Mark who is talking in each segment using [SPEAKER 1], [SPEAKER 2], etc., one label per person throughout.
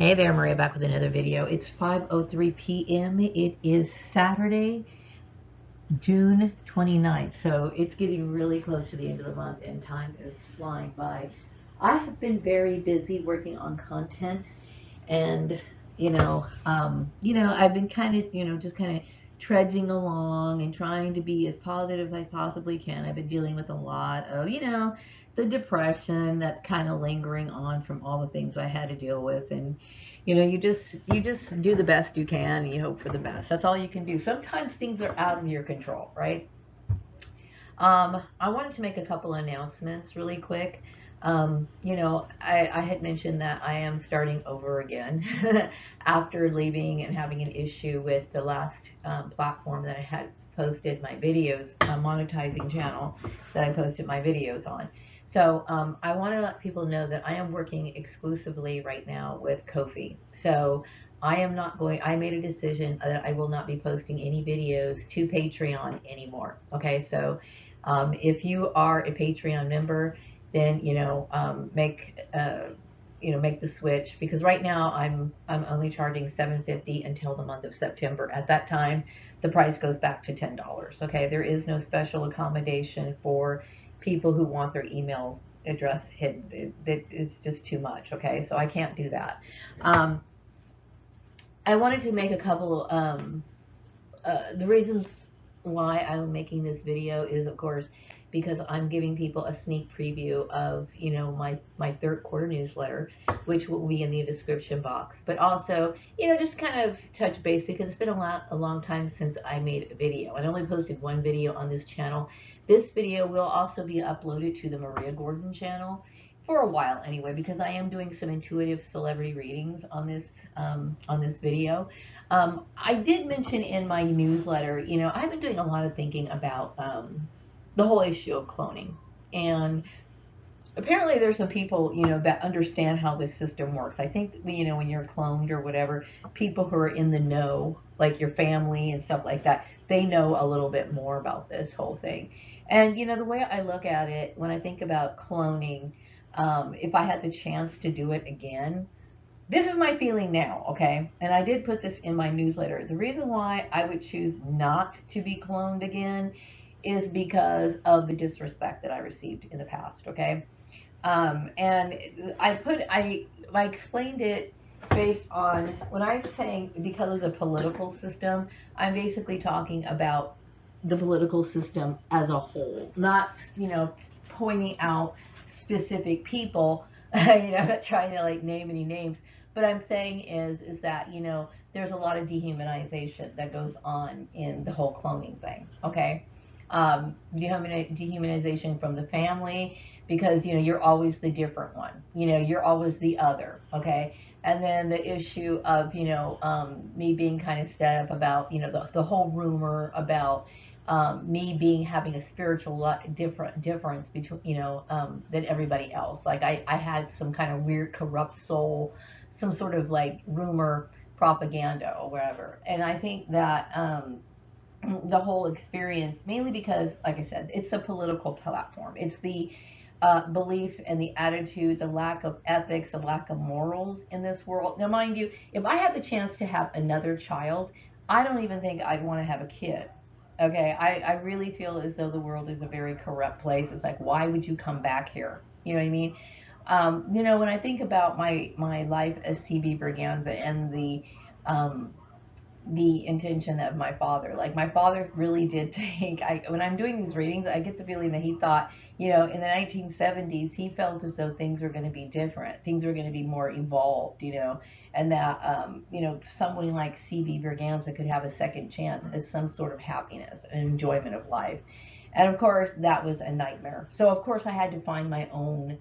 [SPEAKER 1] Hey there, Maria, back with another video. It's 5:03 p.m. It is Saturday, June 29th. So it's getting really close to the end of the month and time is flying by. I have been very busy working on content and I've been kind of, just kind of trudging along and trying to be as positive as I possibly can. I've been dealing with a lot of, the depression that's kind of lingering on from all the things I had to deal with. And, you just do the best you can and you hope for the best. That's all you can do. Sometimes things are out of your control, right? I wanted to make a couple announcements really quick. I had mentioned that I am starting over again after leaving and having an issue with the last platform that I had posted my videos, monetizing channel that I posted my videos on. So I want to let people know that I am working exclusively right now with Ko-fi. So I made a decision that I will not be posting any videos to Patreon anymore. Okay, so if you are a Patreon member, then make the switch, because right now I'm only charging $7.50 until the month of September. At that time, the price goes back to $10. Okay, there is no special accommodation for people who want their email address hidden. It's just too much. Okay, so I can't do that. I wanted to make a couple. The reasons why I'm making this video is, of course, because I'm giving people a sneak preview of, my third quarter newsletter, which will be in the description box. But also, just kind of touch base, because it's been a long time since I made a video. I only posted one video on this channel. This video will also be uploaded to the Maria Gordon channel for a while anyway, because I am doing some intuitive celebrity readings on this video. I did mention in my newsletter, I've been doing a lot of thinking about the whole issue of cloning. And apparently there's some people, that understand how this system works. I think, when you're cloned or whatever, people who are in the know, like your family and stuff like that, they know a little bit more about this whole thing. And, the way I look at it, when I think about cloning, if I had the chance to do it again, this is my feeling now, okay? And I did put this in my newsletter. The reason why I would choose not to be cloned again is because of the disrespect that I received in the past, okay? And I explained it based on, when I'm saying because of the political system, I'm basically talking about the political system as a whole, not, pointing out specific people. I'm not trying to like name any names, but I'm saying is that, there's a lot of dehumanization that goes on in the whole cloning thing, okay? Dehumanization from the family, because, you're always the different one, you're always the other, okay? And then the issue of, me being kind of set up about, the whole rumor about me having a spiritual difference between, than everybody else. Like I had some kind of weird corrupt soul, some sort of like rumor propaganda or whatever. And I think that the whole experience, mainly because, like I said, it's a political platform. It's the belief and the attitude, the lack of ethics, the lack of morals in this world. Now, mind you, if I had the chance to have another child, I don't even think I'd want to have a kid. Okay, I really feel as though the world is a very corrupt place. It's like, why would you come back here? You know what I mean? When I think about my life as CB Berganza and the intention of my father. Like, my father really did think, when I'm doing these readings, I get the feeling that he thought, in the 1970s, he felt as though things were going to be different. Things were going to be more evolved, and that, someone like C.B. Berganza could have a second chance as some sort of happiness and enjoyment of life. And of course, that was a nightmare. So of course, I had to find my own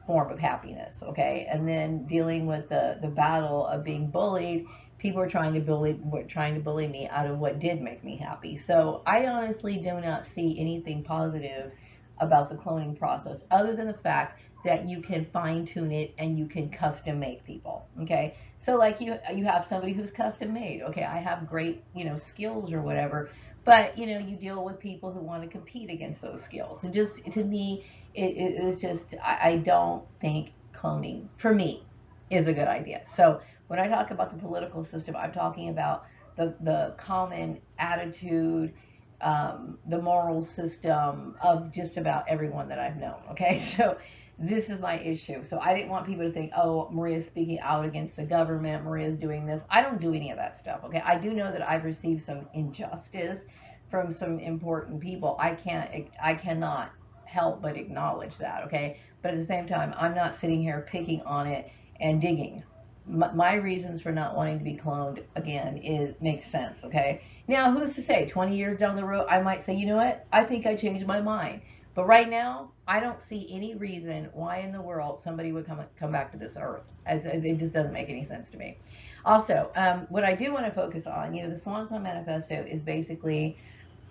[SPEAKER 1] form of happiness, okay? And then dealing with the battle of being bullied, people were trying to bully me out of what did make me happy. So I honestly do not see anything positive about the cloning process, other than the fact that you can fine tune it and you can custom make people, okay? So like you have somebody who's custom made, okay? I have great, skills or whatever, but you deal with people who want to compete against those skills. And just, to me, it's just, I don't think cloning, for me, is a good idea. So When I talk about the political system, I'm talking about the common attitude, the moral system of just about everyone that I've known. Okay, so this is my issue. So I didn't want people to think, oh, Maria's speaking out against the government, Maria's doing this. I don't do any of that stuff. Okay, I do know that I've received some injustice from some important people. I cannot help but acknowledge that. Okay, but at the same time, I'm not sitting here picking on it and digging. My reasons for not wanting to be cloned again is makes sense. Okay, now who's to say 20 years down the road I might say, you know what, I think I changed my mind. But right now, I don't see any reason why in the world somebody would come back to this earth. As it just doesn't make any sense to me. Also, what I do want to focus on, the Swan Song Manifesto is basically,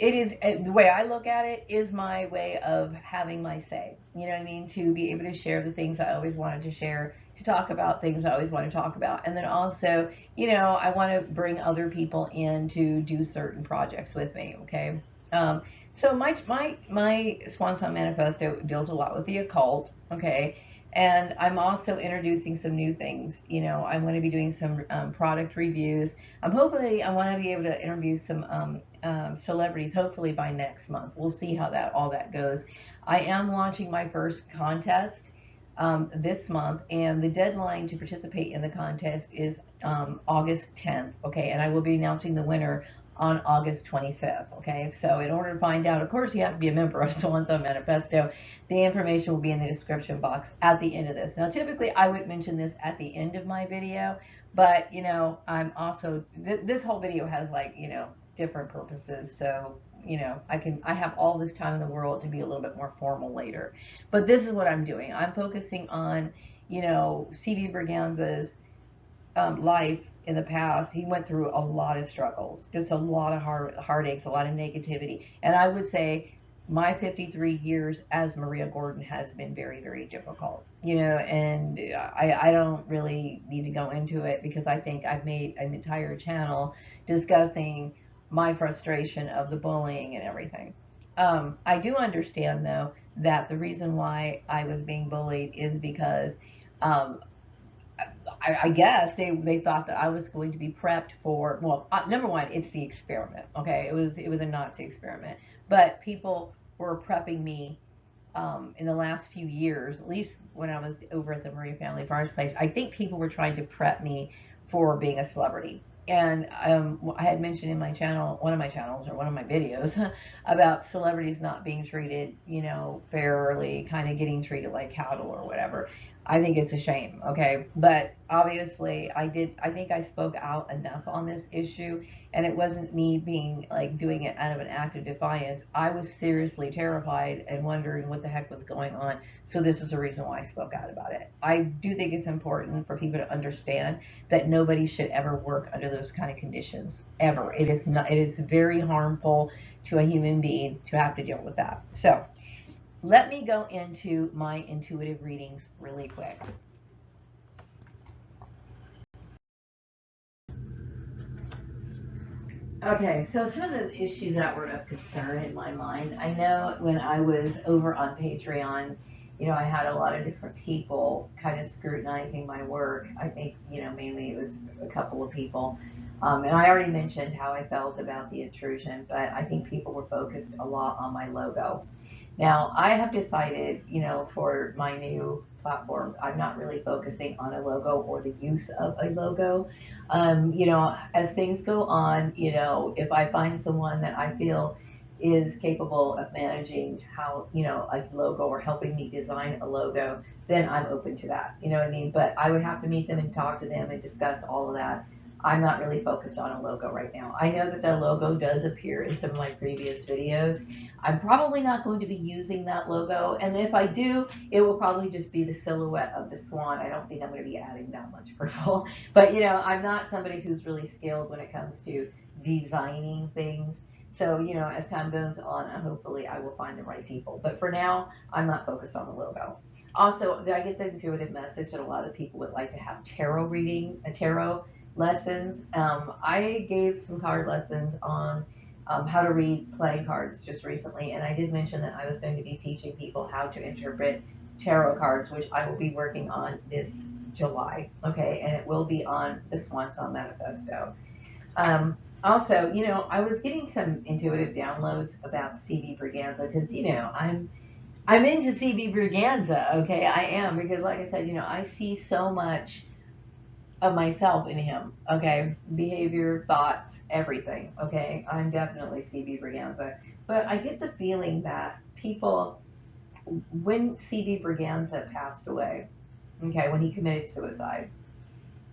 [SPEAKER 1] it is, the way I look at it is my way of having my say. You know what I mean? To be able to share the things I always wanted to share, to talk about things I always want to talk about, and then also, I want to bring other people in to do certain projects with me. Okay. Um, so my Swan Song Manifesto deals a lot with the occult. Okay. And I'm also introducing some new things. I'm going to be doing some product reviews. I want to be able to interview some celebrities, hopefully by next month. We'll see how all that goes. I am launching my first contest this month, and the deadline to participate in the contest is August 10th. Okay, and I will be announcing the winner on August 25th. Okay, so in order to find out, of course, you have to be a member of Swan Song Manifesto. The information will be in the description box at the end of this. Now, typically, I would mention this at the end of my video, but I'm also this whole video has different purposes. So I have all this time in the world to be a little bit more formal later. But this is what I'm doing. I'm focusing on C.B. Berganza's life in the past. He went through a lot of struggles, just a lot of heartaches, a lot of negativity. And I would say my 53 years as Maria Gordon has been very, very difficult, and I don't really need to go into it because I think I've made an entire channel discussing my frustration of the bullying and everything. I do understand, though, that the reason why I was being bullied is because I guess they thought that I was going to be prepped for, well, number one, it's the experiment. Okay, it was a Nazi experiment, but people were prepping me in the last few years, at least when I was over at the Maria Family Farms place. I think people were trying to prep me for being a celebrity. And I had mentioned in my channel, one of my channels or one of my videos, about celebrities not being treated, fairly, kind of getting treated like cattle or whatever. I think it's a shame. Okay, but obviously I think I spoke out enough on this issue, and it wasn't me being doing it out of an act of defiance. I was seriously terrified and wondering what the heck was going on. So this is the reason why I spoke out about it. I do think it's important for people to understand that nobody should ever work under those kind of conditions ever. It is very harmful to a human being to have to deal with that. So let me go into my intuitive readings really quick. Okay, so some of the issues that were of concern in my mind, I know when I was over on Patreon, I had a lot of different people kind of scrutinizing my work. I think, mainly it was a couple of people. And I already mentioned how I felt about the intrusion, but I think people were focused a lot on my logo. Now, I have decided, for my new platform, I'm not really focusing on a logo or the use of a logo. As things go on, if I find someone that I feel is capable of managing how, a logo or helping me design a logo, then I'm open to that. You know what I mean? But I would have to meet them and talk to them and discuss all of that. I'm not really focused on a logo right now. I know that the logo does appear in some of my previous videos. I'm probably not going to be using that logo, and if I do, it will probably just be the silhouette of the swan. I don't think I'm going to be adding that much purple, but I'm not somebody who's really skilled when it comes to designing things. So, as time goes on, hopefully I will find the right people. But for now, I'm not focused on the logo. Also, I get the intuitive message that a lot of people would like to have tarot lessons. I gave some card lessons on how to read playing cards just recently, and I did mention that I was going to be teaching people how to interpret tarot cards, which I will be working on this July, okay, and it will be on the Swan Song Manifesto. Also, I was getting some intuitive downloads about CB Braganza because, I'm into CB Braganza, okay, I am, because like I said, I see so much of myself in him, okay, behavior, thoughts, everything, okay, I'm definitely CB Braganza, but I get the feeling that people, when CB Braganza passed away, okay, when he committed suicide,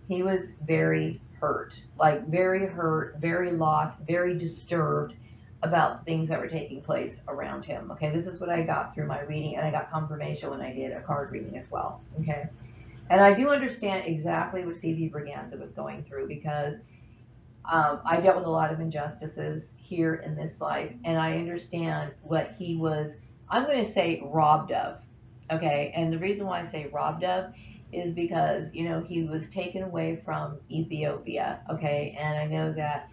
[SPEAKER 1] he was very hurt, like very hurt, very lost, very disturbed about things that were taking place around him. Okay, this is what I got through my reading, and I got confirmation when I did a card reading as well. Okay, and I do understand exactly what C.B. Braganza was going through because I dealt with a lot of injustices here in this life, and I understand what he was, I'm going to say, robbed of. Okay, and the reason why I say robbed of is because, he was taken away from Ethiopia. Okay, and I know that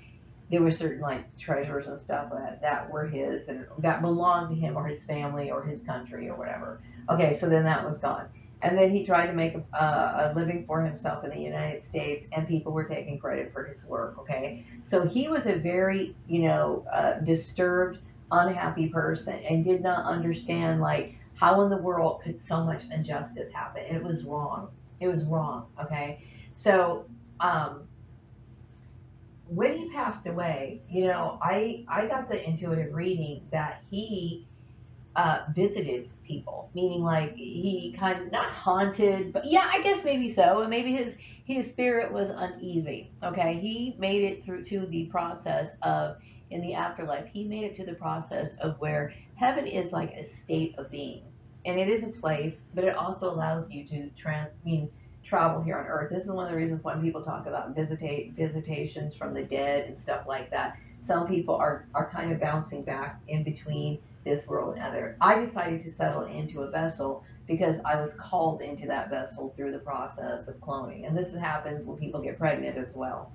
[SPEAKER 1] there were certain like treasures and stuff that were his and that belonged to him or his family or his country or whatever. Okay, so then that was gone. And then he tried to make a living for himself in the United States, and people were taking credit for his work. Okay, so he was a very, disturbed, unhappy person, and did not understand like how in the world could so much injustice happen. And it was wrong. It was wrong. Okay, so um, when he passed away, I got the intuitive reading that he visited people, meaning like he kind of not haunted, but yeah, I guess maybe so, and maybe his spirit was uneasy. Okay, he made it through to the process of in the afterlife. He made it to the process of where heaven is like a state of being, and it is a place, but it also allows you to travel here on earth. This is one of the reasons why people talk about visitations from the dead and stuff like that. Some people are kind of bouncing back in between this world and other. I decided to settle into a vessel because I was called into that vessel through the process of cloning. And this happens when people get pregnant as well.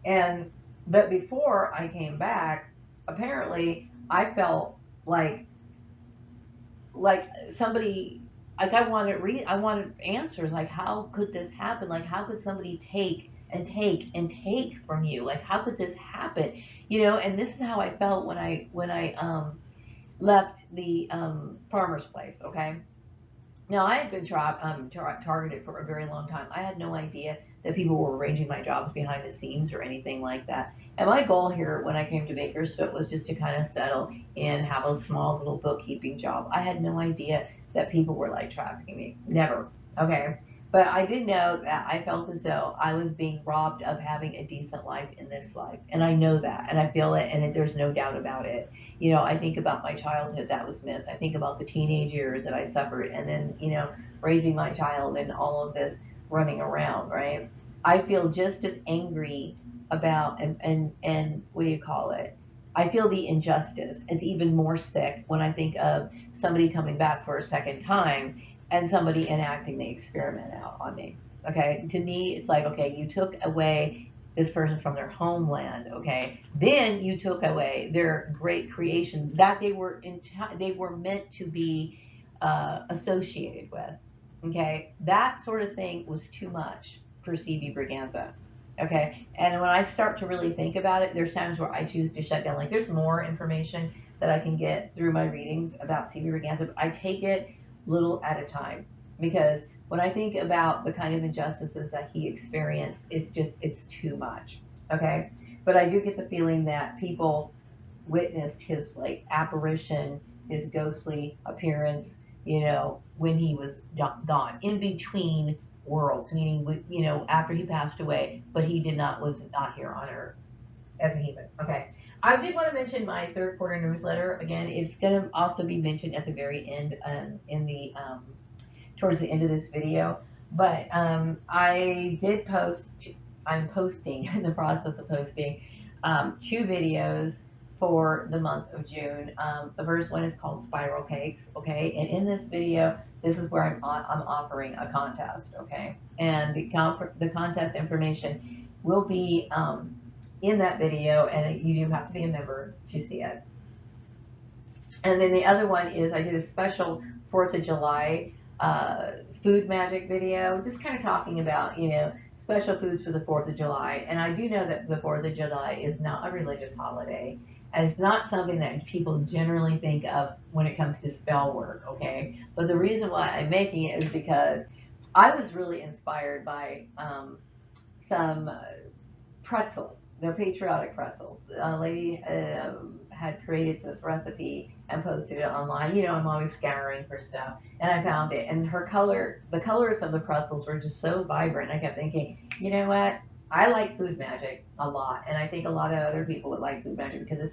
[SPEAKER 1] And but before I came back, apparently I felt like somebody, like I wanted answers, like how could this happen, like how could somebody take and take and take from you, like how could this happen, and this is how I felt when I left the farmer's place. Okay, now I had been targeted for a very long time. I had no idea that people were arranging my jobs behind the scenes or anything like that. And my goal here when I came to Bakersfield was just to kind of settle and have a small little bookkeeping job. I had no idea that people were like trafficking me. Never. Okay. But I did know that I felt as though I was being robbed of having a decent life in this life. And I know that. And I feel it. And there's no doubt about it. I think about my childhood that was missed. I think about the teenage years that I suffered, and then, raising my child and all of this running around, right? I feel just as angry about and what do you call it? I feel the injustice. It's even more sick when I think of somebody coming back for a second time and somebody enacting the experiment out on me. Okay, to me, it's like, okay, you took away this person from their homeland. Okay, then you took away their great creation that they were meant to be associated with. Okay, that sort of thing was too much for CB Braganza. Okay, and when I start to really think about it, there's times where I choose to shut down. Like there's more information that I can get through my readings about CB Braganza, but I take it little at a time because when I think about the kind of injustices that he experienced, it's too much. Okay, but I do get the feeling that people witnessed his like apparition, his ghostly appearance, when he was gone in between worlds, meaning, after he passed away, but he was not here on earth as a human. Okay. I did want to mention my third quarter newsletter. Again, it's going to also be mentioned at the very end, in the towards the end of this video. But I did post. I'm posting in the process of posting two videos for the month of June. The first one is called Spiral Cakes. Okay, and in this video, this is where I'm offering a contest. Okay, and the contest information will be in that video, and you do have to be a member to see it. And then the other one is I did a special 4th of July food magic video, just kind of talking about, special foods for the 4th of July. And I do know that the 4th of July is not a religious holiday. And it's not something that people generally think of when it comes to spell work, okay? But the reason why I'm making it is because I was really inspired by some pretzels. They're patriotic pretzels. A lady had created this recipe and posted it online. I'm always scouring for stuff, and I found it. And the colors of the pretzels were just so vibrant. I kept thinking, you know what? I like food magic a lot, and I think a lot of other people would like food magic because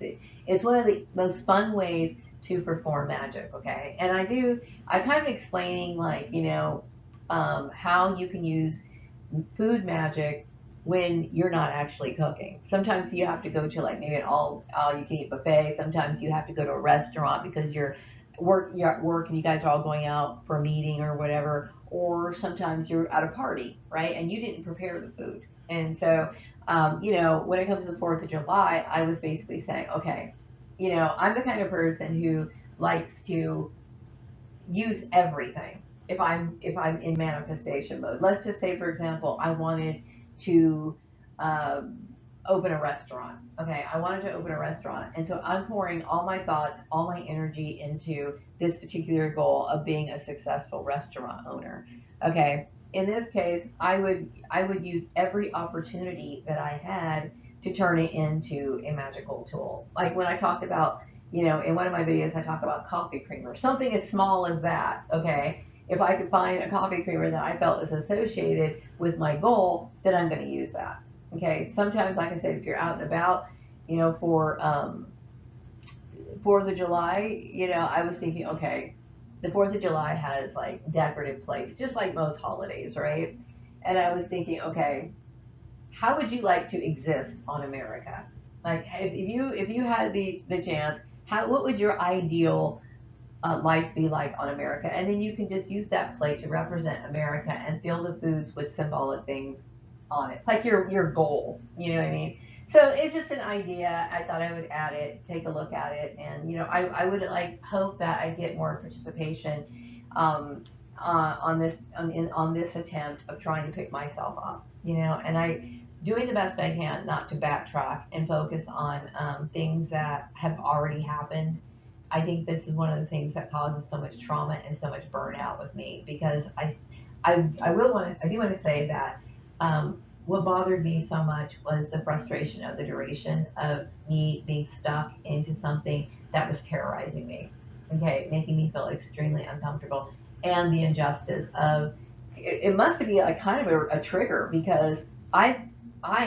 [SPEAKER 1] it's one of the most fun ways to perform magic. Okay, and I kind of explaining like how you can use food magic when you're not actually cooking. Sometimes you have to go to like maybe an all you can eat buffet. Sometimes you have to go to a restaurant because you're at work and you guys are all going out for a meeting or whatever. Or sometimes you're at a party, right? And you didn't prepare the food. And so, when it comes to the 4th of July, I was basically saying, okay, I'm the kind of person who likes to use everything if I'm in manifestation mode. Let's just say, for example, I wanted to um, open a restaurant. Okay, I wanted to open a restaurant, and so I'm pouring all my thoughts, all my energy into this particular goal of being a successful restaurant owner. Okay, in this case, I would use every opportunity that I had to turn it into a magical tool. Like when I talked about, in one of my videos, I talk about coffee creamer, something as small as that. Okay, if I could find a coffee creamer that I felt was associated with my goal, then I'm going to use that. Okay, sometimes, like I said, if you're out and about, for 4th of July, I was thinking, okay, the 4th of July has like decorative plates, just like most holidays, right? And I was thinking, okay, how would you like to exist on America? Like, if you had the chance, what would your ideal life be like on America? And then you can just use that plate to represent America and fill the foods with symbolic things on it. It's like your goal. You know what I mean? So it's just an idea. I thought I would add it, take a look at it, and I would like hope that I get more participation um, on this attempt of trying to pick myself up. And I doing the best I can not to backtrack and focus on things that have already happened. I think this is one of the things that causes so much trauma and so much burnout with me because I do want to say that what bothered me so much was the frustration of the duration of me being stuck into something that was terrorizing me, okay, making me feel extremely uncomfortable, and the injustice of it must be like kind of a trigger because I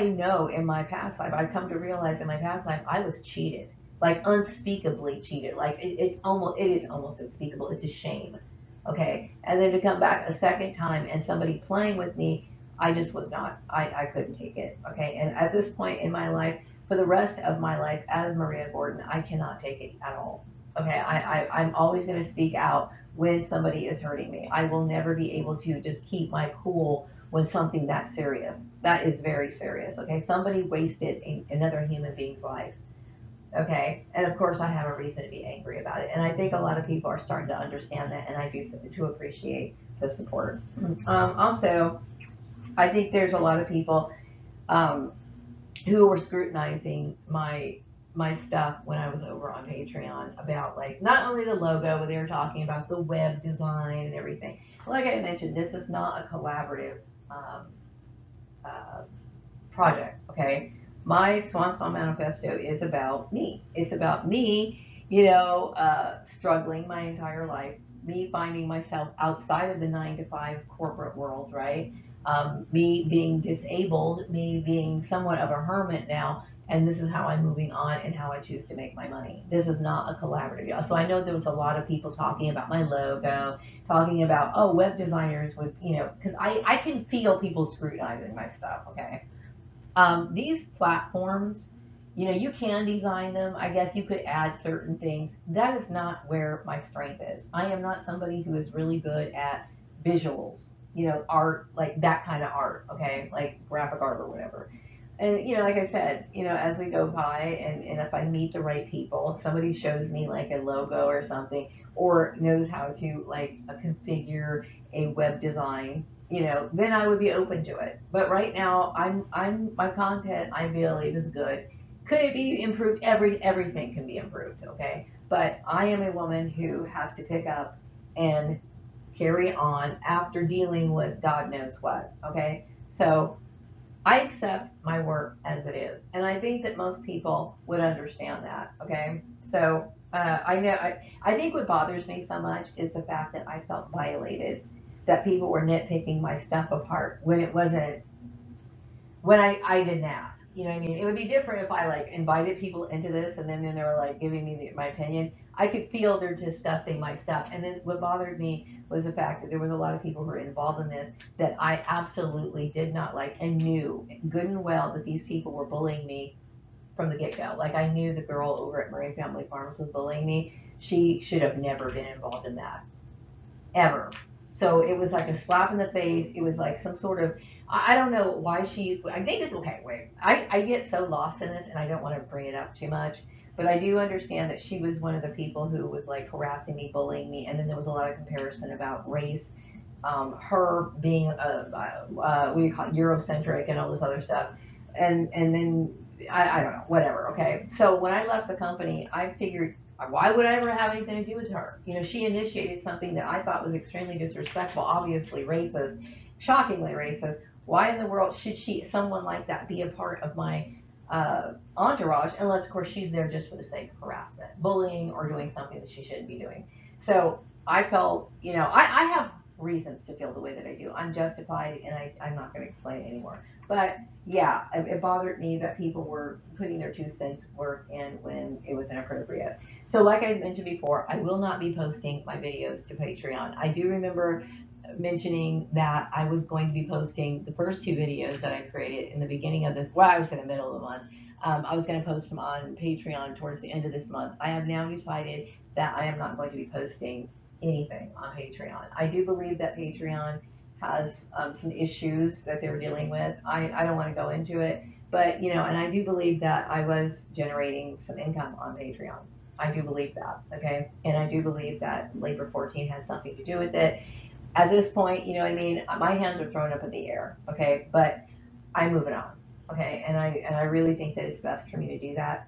[SPEAKER 1] know in my past life I've come to realize in my past life I was cheated, like unspeakably cheated. Like it is almost unspeakable. It's a shame. Okay. And then to come back a second time and somebody playing with me, I just was not, I couldn't take it. Okay. And at this point in my life, for the rest of my life as Maria Gordon, I cannot take it at all. Okay. I'm always going to speak out when somebody is hurting me. I will never be able to just keep my cool when something that's serious. That is very serious. Okay. Somebody wasted another human being's life. Okay. And of course, I have a reason to be angry about it. And I think a lot of people are starting to understand that. And I do to appreciate the support. Also, I think there's a lot of people um, who were scrutinizing my stuff when I was over on Patreon about like not only the logo, but they were talking about the web design and everything. Like I mentioned, this is not a collaborative um, uh, project. Okay, my Swan Song Manifesto is about me. It's about me, struggling my entire life, me finding myself outside of the 9 to 5 corporate world, right? Me being disabled, me being somewhat of a hermit now, and this is how I'm moving on and how I choose to make my money. This is not a collaborative job. So I know there was a lot of people talking about my logo, talking about, oh, web designers would, because I can feel people scrutinizing my stuff, okay? These platforms, you can design them. I guess you could add certain things. That is not where my strength is. I am not somebody who is really good at visuals, art, like that kind of art, okay, like graphic art or whatever. And like I said, as we go by, and if I meet the right people, if somebody shows me like a logo or something, or knows how to like configure a web design, then I would be open to it. But right now, my content I believe is good. Could it be improved? Everything can be improved, okay? But I am a woman who has to pick up and carry on after dealing with God knows what, okay? So I accept my work as it is, and I think that most people would understand that. Okay, so I know I think what bothers me so much is the fact that I felt violated, that people were nitpicking my stuff apart when it wasn't, when I didn't ask. You know what I mean? It would be different if I like invited people into this and then they were like giving me my opinion. I could feel they're discussing my stuff. And then what bothered me was the fact that there was a lot of people who were involved in this that I absolutely did not like and knew good and well that these people were bullying me from the get go. Like I knew the girl over at Marine Family Farms was bullying me. She should have never been involved in that ever. So it was like a slap in the face. It was like some sort of, I don't know why I think it's okay. Wait, I get so lost in this and I don't want to bring it up too much. But I do understand that she was one of the people who was like harassing me, bullying me. And then there was a lot of comparison about race, her being what do you call it, Eurocentric and all this other stuff. And then I don't know, whatever. Okay. So when I left the company, I figured, why would I ever have anything to do with her? She initiated something that I thought was extremely disrespectful, obviously racist, shockingly racist. Why in the world should someone like that, be a part of my entourage? Unless, of course, she's there just for the sake of harassment, bullying, or doing something that she shouldn't be doing. So I felt, I have reasons to feel the way that I do. I'm justified, and I'm not going to explain it anymore. But yeah, it bothered me that people were putting their 2 cents worth in when it was inappropriate. So, like I mentioned before, I will not be posting my videos to Patreon. I do remember mentioning that I was going to be posting the first 2 videos that I created in the beginning of well, I was in the middle of the month. I was going to post them on Patreon towards the end of this month. I have now decided that I am not going to be posting anything on Patreon. I do believe that Patreon has some issues that they're dealing with. I don't want to go into it, but and I do believe that I was generating some income on Patreon. I do believe that, okay? And I do believe that Labor 14 had something to do with it. At this point, what I mean, my hands are thrown up in the air, okay? But I'm moving on, okay? And I really think that it's best for me to do that.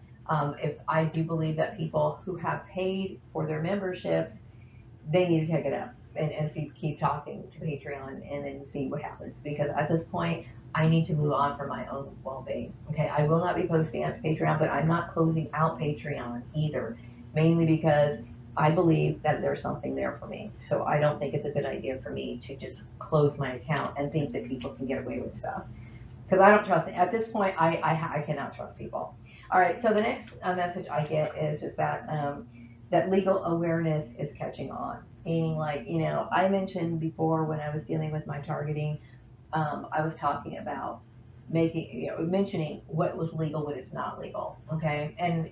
[SPEAKER 1] If I do believe that people who have paid for their memberships, they need to take it up and keep talking to Patreon and then see what happens. Because at this point, I need to move on for my own well-being. Okay, I will not be posting on Patreon, but I'm not closing out Patreon either, mainly because I believe that there's something there for me. So I don't think it's a good idea for me to just close my account and think that people can get away with stuff. Because I don't trust it. At this point, I cannot trust people. All right, so the next message I get is that that legal awareness is catching on. Meaning, like, I mentioned before when I was dealing with my targeting, I was talking about mentioning what was legal, what is not legal. Okay, and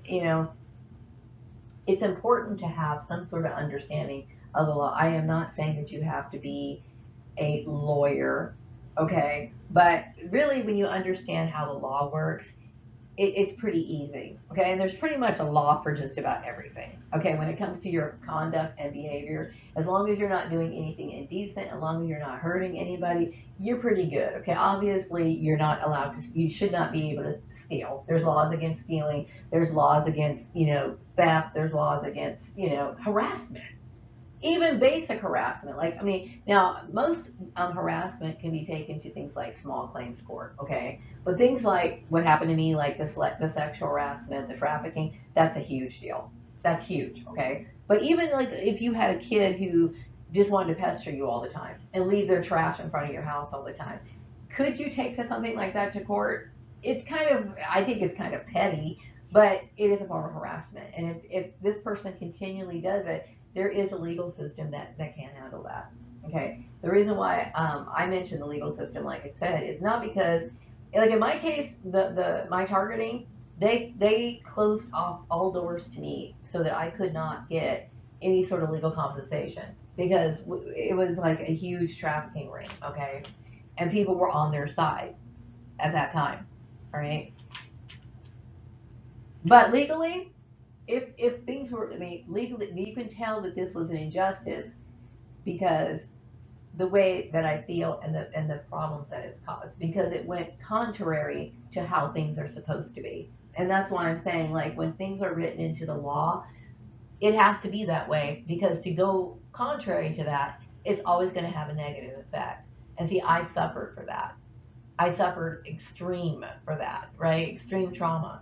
[SPEAKER 1] it's important to have some sort of understanding of the law. I am not saying that you have to be a lawyer, okay? But really, when you understand how the law works, it's pretty easy, okay? And there's pretty much a law for just about everything, okay? When it comes to your conduct and behavior, as long as you're not doing anything indecent, as long as you're not hurting anybody, you're pretty good, okay? Obviously, you're not allowed to, you should not be able to steal. There's laws against stealing. There's laws against, theft. There's laws against, harassment, even basic harassment. Like, I mean, now most harassment can be taken to things like small claims court, okay? But things like what happened to me, like the sexual harassment, the trafficking, that's a huge deal. That's huge, okay? But even like if you had a kid who just wanted to pester you all the time and leave their trash in front of your house all the time, could you take something like that to court? It's kind of, I think it's kind of petty, but it is a form of harassment. And if this person continually does it, there is a legal system that can handle that. Okay. The reason why I mentioned the legal system, like I said, is not because, like in my case, the my targeting, they closed off all doors to me so that I could not get any sort of legal compensation because it was like a huge trafficking ring. Okay, and people were on their side at that time. All right, but legally, if things were, I mean, legally, you can tell that this was an injustice because the way that I feel and the problems that it's caused, because it went contrary to how things are supposed to be. And that's why I'm saying, like, when things are written into the law, it has to be that way, because to go contrary to that, it's always going to have a negative effect. And see, I suffered for that. I suffered extreme for that, right? Extreme trauma.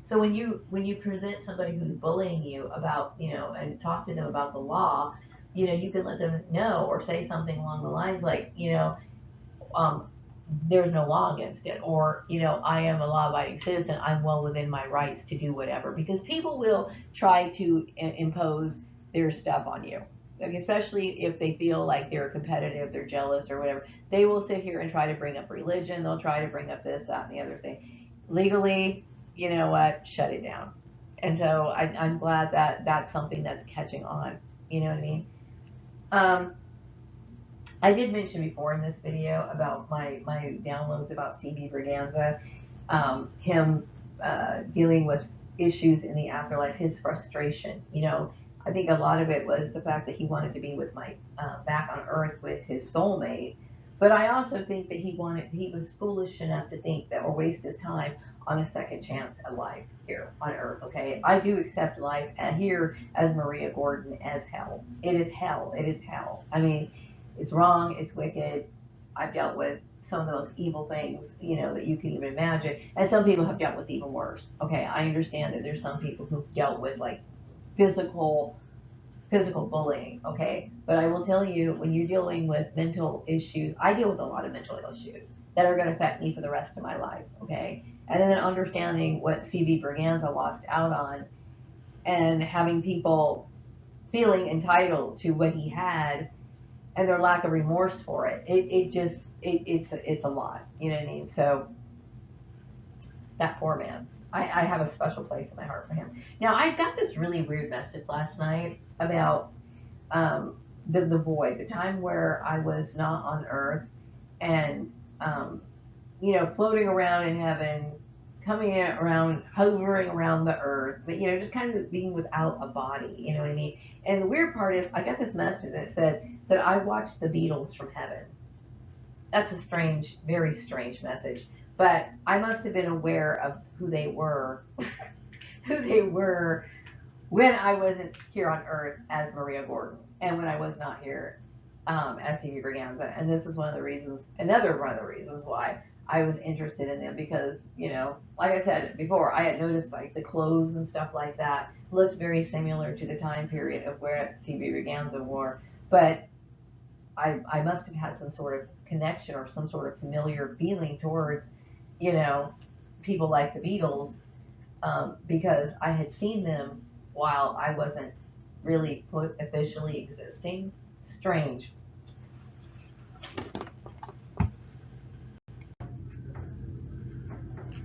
[SPEAKER 1] So when you present somebody who's bullying you about, and talk to them about the law, you can let them know or say something along the lines like, um, there's no law against it, or I am a law-abiding citizen. I'm well within my rights to do whatever, because people will try to impose their stuff on you. Like, especially if they feel like they're competitive, they're jealous or whatever, they will sit here and try to bring up religion. They'll try to bring up this, that, and the other thing. Legally, you know what? Shut it down. And so I'm glad that that's something that's catching on. You know what I mean? Um, I did mention before in this video about my downloads about CB Braganza, him dealing with issues in the afterlife, his frustration. I think a lot of it was the fact that he wanted to be with my back on Earth with his soulmate, but I also think that he was foolish enough to think that, or waste his time on a second chance at life here on Earth. Okay, I do accept life here as Maria Gordon as hell. It is hell. It is hell. I mean, it's wrong. It's wicked. I've dealt with some of the most evil things, that you can even imagine. And some people have dealt with even worse. Okay, I understand that there's some people who've dealt with like physical physical bullying, okay? But I will tell you, when you're dealing with mental issues, I deal with a lot of mental issues that are going to affect me for the rest of my life, okay? And then understanding what C.V. Braganza lost out on, and having people feeling entitled to what he had and their lack of remorse for it. It's a lot, you know what I mean? So that poor man. I have a special place in my heart for him. Now, I got this really weird message last night about the void, the time where I was not on Earth, and floating around in heaven, coming in around, hovering around the Earth, but just kind of being without a body. You know what I mean? And the weird part is, I got this message that said that I watched the Beatles from heaven. That's a strange, very strange message. But I must have been aware of who they were, who they were when I wasn't here on Earth as Maria Gordon, and when I was not here as C.V. Braganza. And this is another one of the reasons why I was interested in them, because, like I said before, I had noticed like the clothes and stuff like that looked very similar to the time period of where C.V. Braganza wore. But I must have had some sort of connection or some sort of familiar feeling towards, people like the Beatles, because I had seen them while I wasn't really officially existing. Strange.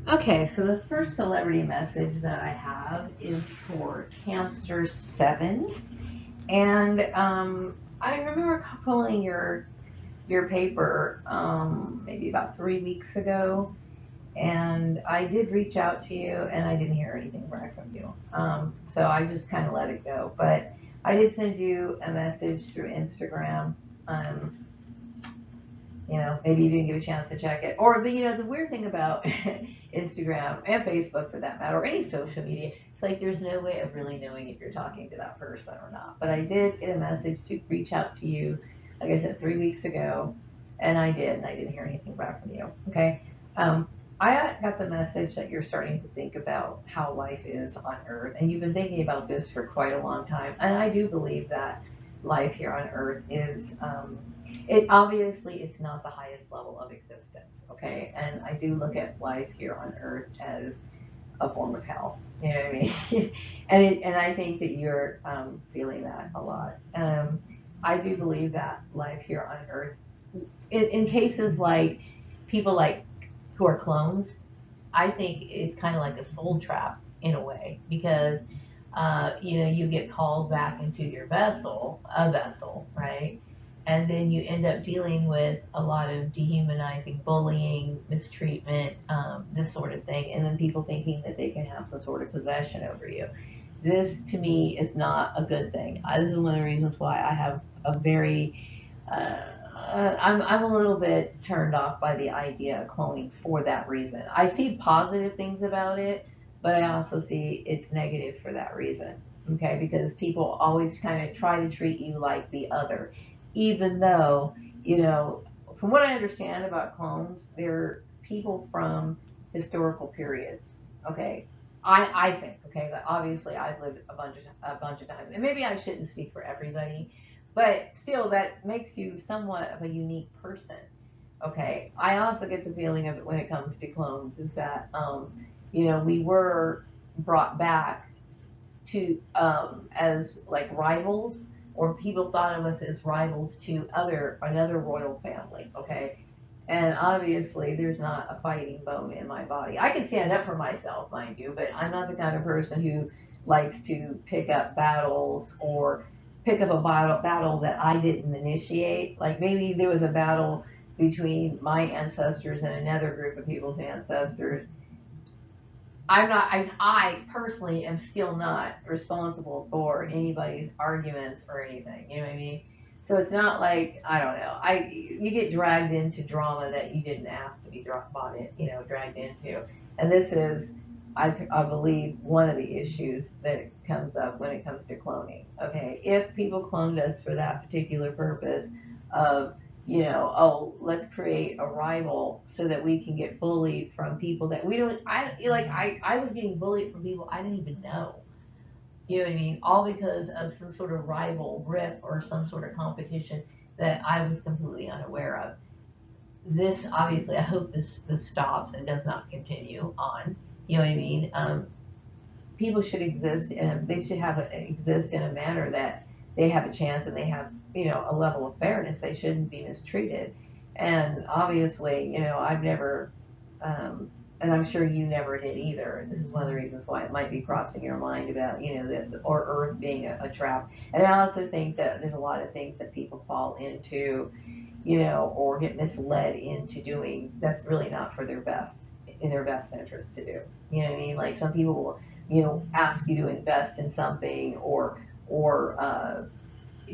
[SPEAKER 1] Okay, so the first celebrity message that I have is for Cancer 7. And I remember pulling your paper maybe about 3 weeks ago, and I did reach out to you, and I didn't hear anything back from you. So I just kind of let it go. But I did send you a message through Instagram. Maybe you didn't get a chance to check it. Or the weird thing about Instagram and Facebook, for that matter, or any social media, it's like there's no way of really knowing if you're talking to that person or not. But I did get a message to reach out to you, like I said, 3 weeks ago, and I didn't hear anything back from you. Okay. I got the message that you're starting to think about how life is on Earth, and you've been thinking about this for quite a long time. And I do believe that life here on Earth is, it's not the highest level of existence, okay? And I do look at life here on Earth as a form of hell. You know what I mean? and I think that you're feeling that a lot. I do believe that life here on Earth, in cases like people like who are clones, I think it's kind of like a soul trap in a way, because you get called back into your a vessel, right? And then you end up dealing with a lot of dehumanizing, bullying, mistreatment, this sort of thing, and then people thinking that they can have some sort of possession over you. This, to me, is not a good thing. This is one of the reasons why I have a very I'm a little bit turned off by the idea of cloning for that reason. I see positive things about it, but I also see it's negative for that reason. Okay, because people always kind of try to treat you like the other, even though, you know, from what I understand about clones, they're people from historical periods. Okay, I think, okay, that obviously I've lived a bunch of times, and maybe I shouldn't speak for everybody, but still, that makes you somewhat of a unique person. Okay. I also get the feeling of it when it comes to clones is that, we were brought back to as like rivals, or people thought of us as rivals to another royal family. Okay. And obviously, there's not a fighting bone in my body. I can stand up for myself, mind you, but I'm not the kind of person who likes to pick up battles or pick up a battle that I didn't initiate. Like maybe there was a battle between my ancestors and another group of people's ancestors. I personally am still not responsible for anybody's arguments or anything. You know what I mean? So it's not like, I don't know. You get dragged into drama that you didn't ask to be dragged into. And this is, I believe, one of the issues that comes up when it comes to cloning. Okay, if people cloned us for that particular purpose of, oh, let's create a rival so that we can get bullied from people that we don't, I was getting bullied from people I didn't even know. You know what I mean? All because of some sort of rival riff or some sort of competition that I was completely unaware of. This, obviously, I hope this stops and does not continue on. You know what I mean? People should they should exist in a manner that they have a chance and they have, a level of fairness. They shouldn't be mistreated. And obviously, I've never, and I'm sure you never did either. This is one of the reasons why it might be crossing your mind about, or Earth being a trap. And I also think that there's a lot of things that people fall into, or get misled into doing that's really not for in their best interest to do. You know what I mean? Like some people will, ask you to invest in something, or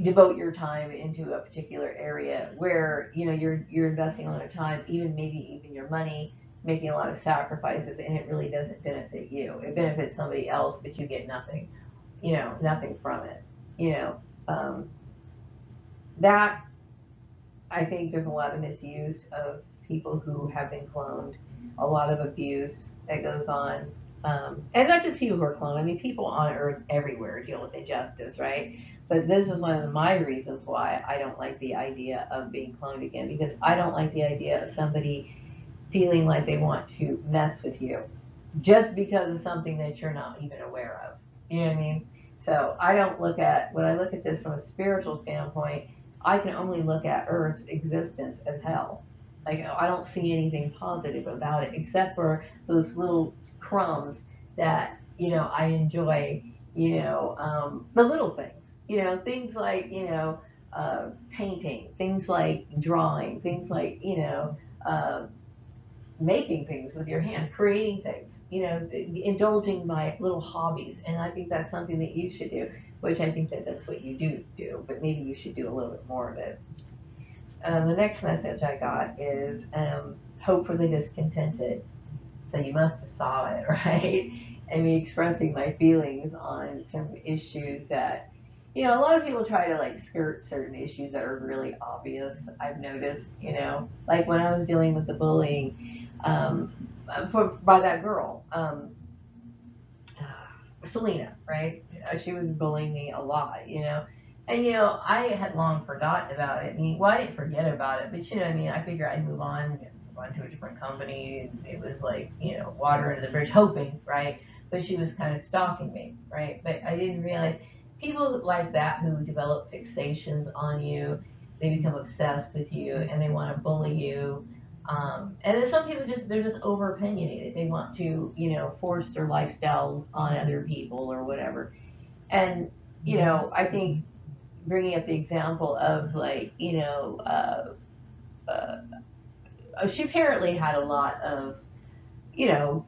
[SPEAKER 1] devote your time into a particular area where, you're investing a lot of time, maybe even your money, making a lot of sacrifices, and it really doesn't benefit you. It benefits somebody else, but you get nothing, nothing from it. You know, um, that I think there's a lot of misuse of people who have been cloned, a lot of abuse that goes on. And not just people who are cloned. I mean, people on Earth everywhere deal with injustice, right? But this is one of my reasons why I don't like the idea of being cloned again, because I don't like the idea of somebody feeling like they want to mess with you just because of something that you're not even aware of. You know what I mean? So when I look at this from a spiritual standpoint, I can only look at Earth's existence as hell. Like, I don't see anything positive about it except for those little crumbs that, I enjoy, the little things, things like, painting, things like drawing, things like, making things with your hand, creating things, indulging my little hobbies. And I think that's something that you should do, which I think that that's what you do, but maybe you should do a little bit more of it. The next message I got is hope for the discontented. So you must have saw it, right? And me expressing my feelings on some issues that, a lot of people try to like skirt certain issues that are really obvious. I've noticed, like when I was dealing with the bullying by that girl, Selena, right? She was bullying me a lot, And I had long forgotten about it. I mean, well, I didn't forget about it, but what I mean. I figured I'd move on to a different company. And it was like, water under the bridge, hoping, right? But she was kind of stalking me, right? But I didn't realize people like that who develop fixations on you, they become obsessed with you, and they want to bully you. And then some people they're just over opinionated. They want to, force their lifestyles on other people or whatever. And, I think bringing up the example of like, uh, she apparently had a lot of, you know,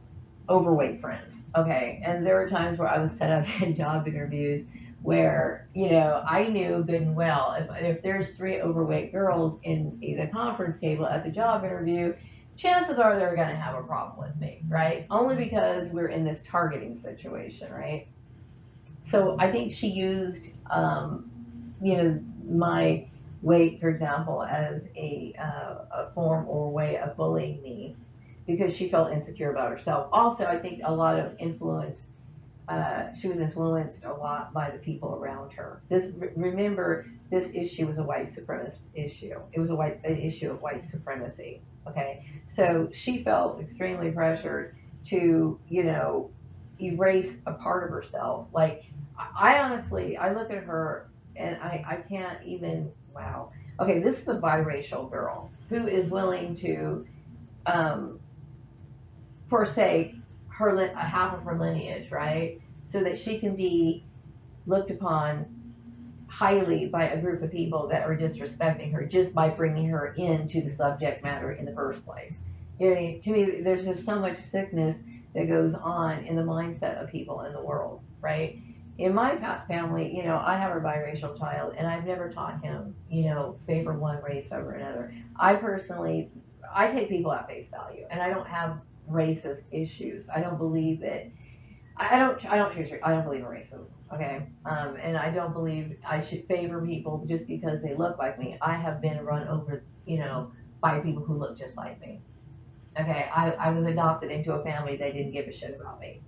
[SPEAKER 1] overweight friends. Okay. And there were times where I was set up in job interviews where, I knew good and well if there's 3 overweight girls in the conference table at the job interview, chances are they're going to have a problem with me, right? Only because we're in this targeting situation, right? So I think she used, my weight, for example, as a form or way of bullying me because she felt insecure about herself. Also, I think a lot of influence. She was influenced a lot by the people around her. Remember, this issue was a white supremacist issue. It was an issue of white supremacy. Okay, so she felt extremely pressured to, erase a part of herself. Like, I honestly, I look at her and I can't even. Wow. Okay, this is a biracial girl who is willing to um, forsake half of her lineage, right? So that she can be looked upon highly by a group of people that are disrespecting her just by bringing her into the subject matter in the first place. To me, there's just so much sickness that goes on in the mindset of people in the world, right? In my family, I have a biracial child, and I've never taught him, favor one race over another. I take people at face value, and I don't have racist issues. I don't believe that. I don't believe in racism. Okay, and I don't believe I should favor people just because they look like me. I have been run over, by people who look just like me. Okay, I was adopted into a family that didn't give a shit about me.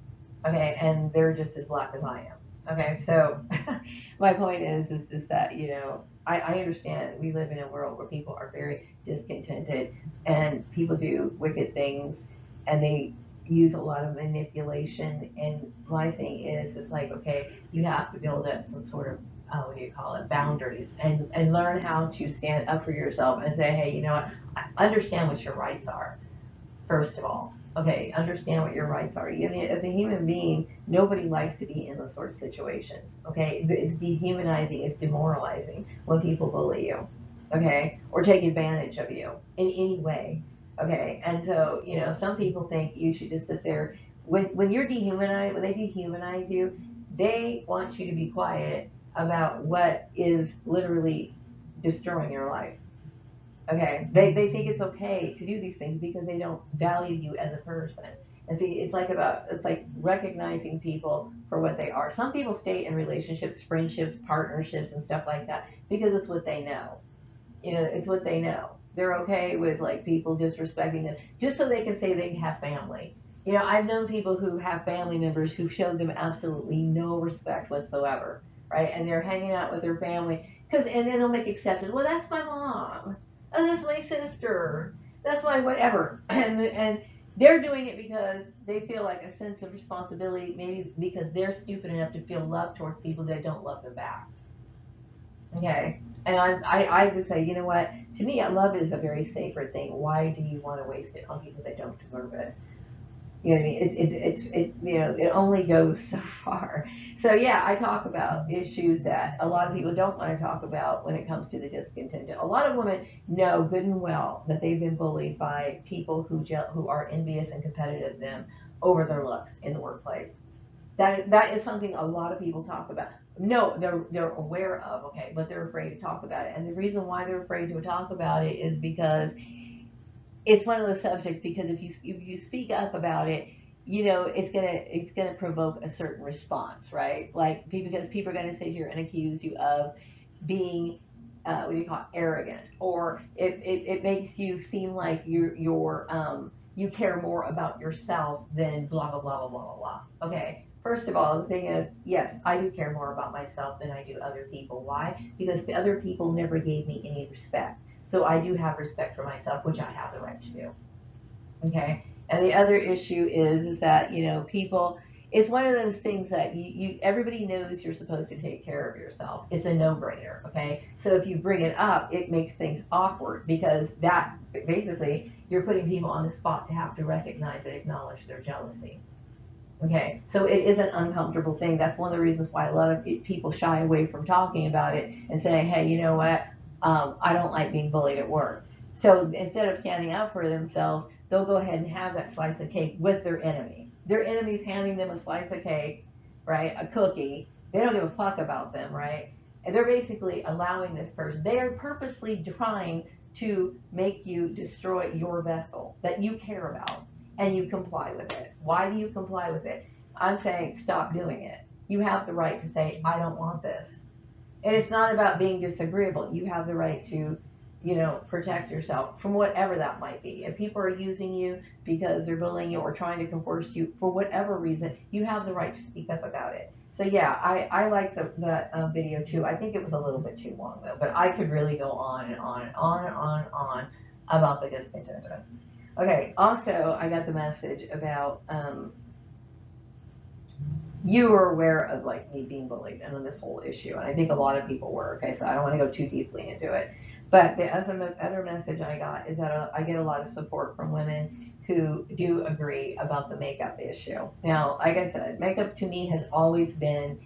[SPEAKER 1] Okay, and they're just as black as I am. Okay, so my point is that, I understand we live in a world where people are very discontented and people do wicked things and they use a lot of manipulation. And my thing is, it's like, okay, you have to build up some sort of, what do you call it, boundaries, and learn how to stand up for yourself and say, hey, you know what, I understand what your rights are. First of all, okay, understand what your rights are. As a human being, nobody likes to be in those sort of situations. Okay, it's dehumanizing, it's demoralizing when people bully you, okay, or take advantage of you in any way. Okay, and so, some people think you should just sit there. When you're dehumanized, when they dehumanize you, they want you to be quiet about what is literally destroying your life. Okay, they think it's okay to do these things because they don't value you as a person. And see, it's like recognizing people for what they are. Some people stay in relationships, friendships, partnerships, and stuff like that because it's what they know. It's what they know. They're okay with, like, people disrespecting them just so they can say they have family. I've known people who have family members who showed them absolutely no respect whatsoever, right? And they're hanging out with their family and then they'll make exceptions. Well, that's my mom. Oh, that's my sister. That's my whatever. And they're doing it because they feel like a sense of responsibility, maybe because they're stupid enough to feel love towards people that don't love them back. Okay. And I would say, you know what? To me, love is a very sacred thing. Why do you want to waste it on people that don't deserve it? What I mean? It only goes so far. So yeah, I talk about issues that a lot of people don't want to talk about when it comes to the discontented. A lot of women know good and well that they've been bullied by people who are envious and competitive of them over their looks in the workplace. That is something a lot of people talk about. No, they're aware of, okay, but they're afraid to talk about it. And the reason why they're afraid to talk about it is because it's one of those subjects. Because if you speak up about it, it's gonna provoke a certain response, right? Like, because people are gonna sit here and accuse you of being, what do you call it, arrogant, or it makes you seem like you care more about yourself than blah blah blah blah blah blah. Okay. First of all, the thing is, yes, I do care more about myself than I do other people. Why? Because the other people never gave me any respect. So I do have respect for myself, which I have the right to do. Okay. And the other issue is that, people, it's one of those things that everybody knows you're supposed to take care of yourself. It's a no-brainer. Okay. So if you bring it up, it makes things awkward because that basically you're putting people on the spot to have to recognize and acknowledge their jealousy. Okay, so it is an uncomfortable thing. That's one of the reasons why a lot of people shy away from talking about it and saying, hey, you know what? I don't like being bullied at work. So instead of standing up for themselves, they'll go ahead and have that slice of cake with their enemy. Their enemy's handing them a slice of cake, right? A cookie, They don't give a fuck about them, right? And they're basically allowing this person, they are purposely trying to make you destroy your vessel that you care about, and you comply with it. Why do you comply with it? I'm saying stop doing it. You have the right to say, I don't want this. And it's not about being disagreeable. You have the right to, protect yourself from whatever that might be. If people are using you because they're bullying you or trying to coerce you for whatever reason, you have the right to speak up about it. So yeah, I liked the video too. I think it was a little bit too long though, but I could really go on and on and on and on and on about the discontentment. Okay, also I got the message about you were aware of like me being bullied and this whole issue, and I think a lot of people were. Okay, so I don't want to go too deeply into it, but the other message I got is that I get a lot of support from women who do agree about the makeup issue. Now, like I said, makeup to me has always been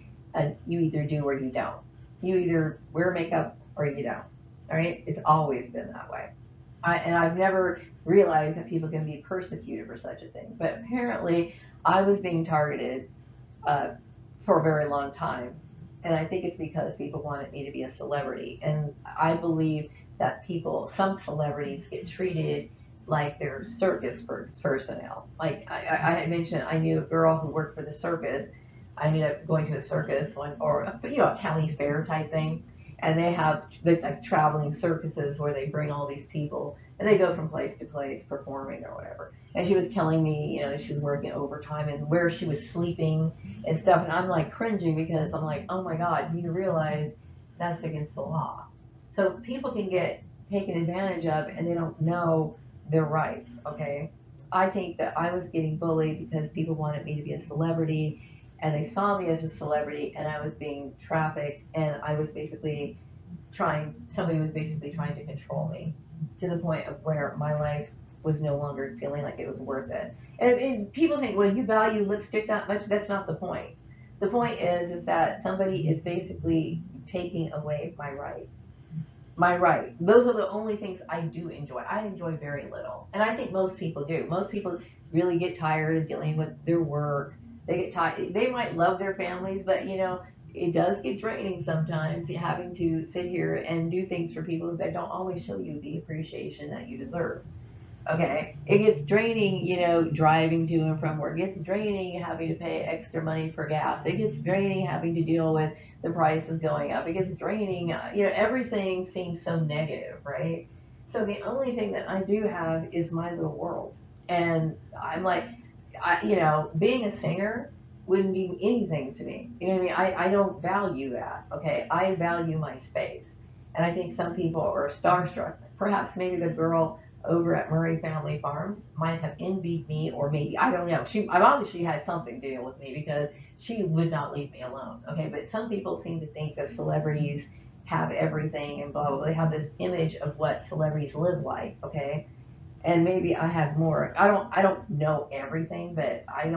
[SPEAKER 1] you either do or you don't. You either wear makeup or you don't. All right, it's always been that way. And I've never realized that people can be persecuted for such a thing, but apparently I was being targeted uh, for a very long time. And I think it's because people wanted me to be a celebrity. And I believe that some celebrities get treated like they're circus personnel. Like I had mentioned, I knew a girl who worked for the circus. I ended up going to a circus or a county fair type thing, and they have like traveling circuses where they bring all these people and they go from place to place performing or whatever. And she was telling me, she was working overtime and where she was sleeping and stuff. And I'm like cringing because I'm like, oh my God, you realize that's against the law. So people can get taken advantage of and they don't know their rights, okay? I think that I was getting bullied because people wanted me to be a celebrity and they saw me as a celebrity and I was being trafficked and I was basically somebody was basically trying to control me to the point of where my life was no longer feeling like it was worth it. And people think, well, you value lipstick that much. That's not the point. The point is that somebody is basically taking away my right. My right. Those are the only things I do enjoy. I enjoy very little, and I think most people do. Most people really get tired of dealing with their work. They get tired. They might love their families, but it does get draining sometimes having to sit here and do things for people that don't always show you the appreciation that you deserve. Okay, it gets draining, driving to and from work. It gets draining having to pay extra money for gas. It gets draining having to deal with the prices going up. It gets draining, everything seems so negative, right? So the only thing that I do have is my little world. And I'm like, being a singer wouldn't be anything to me. You know what I mean? I don't value that, okay? I value my space. And I think some people are starstruck. Perhaps maybe the girl over at Murray Family Farms might have envied me, or maybe I don't know. I've obviously had something to deal with me because she would not leave me alone. Okay, but some people seem to think that celebrities have everything and blah blah blah. They have this image of what celebrities live like. Okay, and maybe I have more. I don't know everything, but I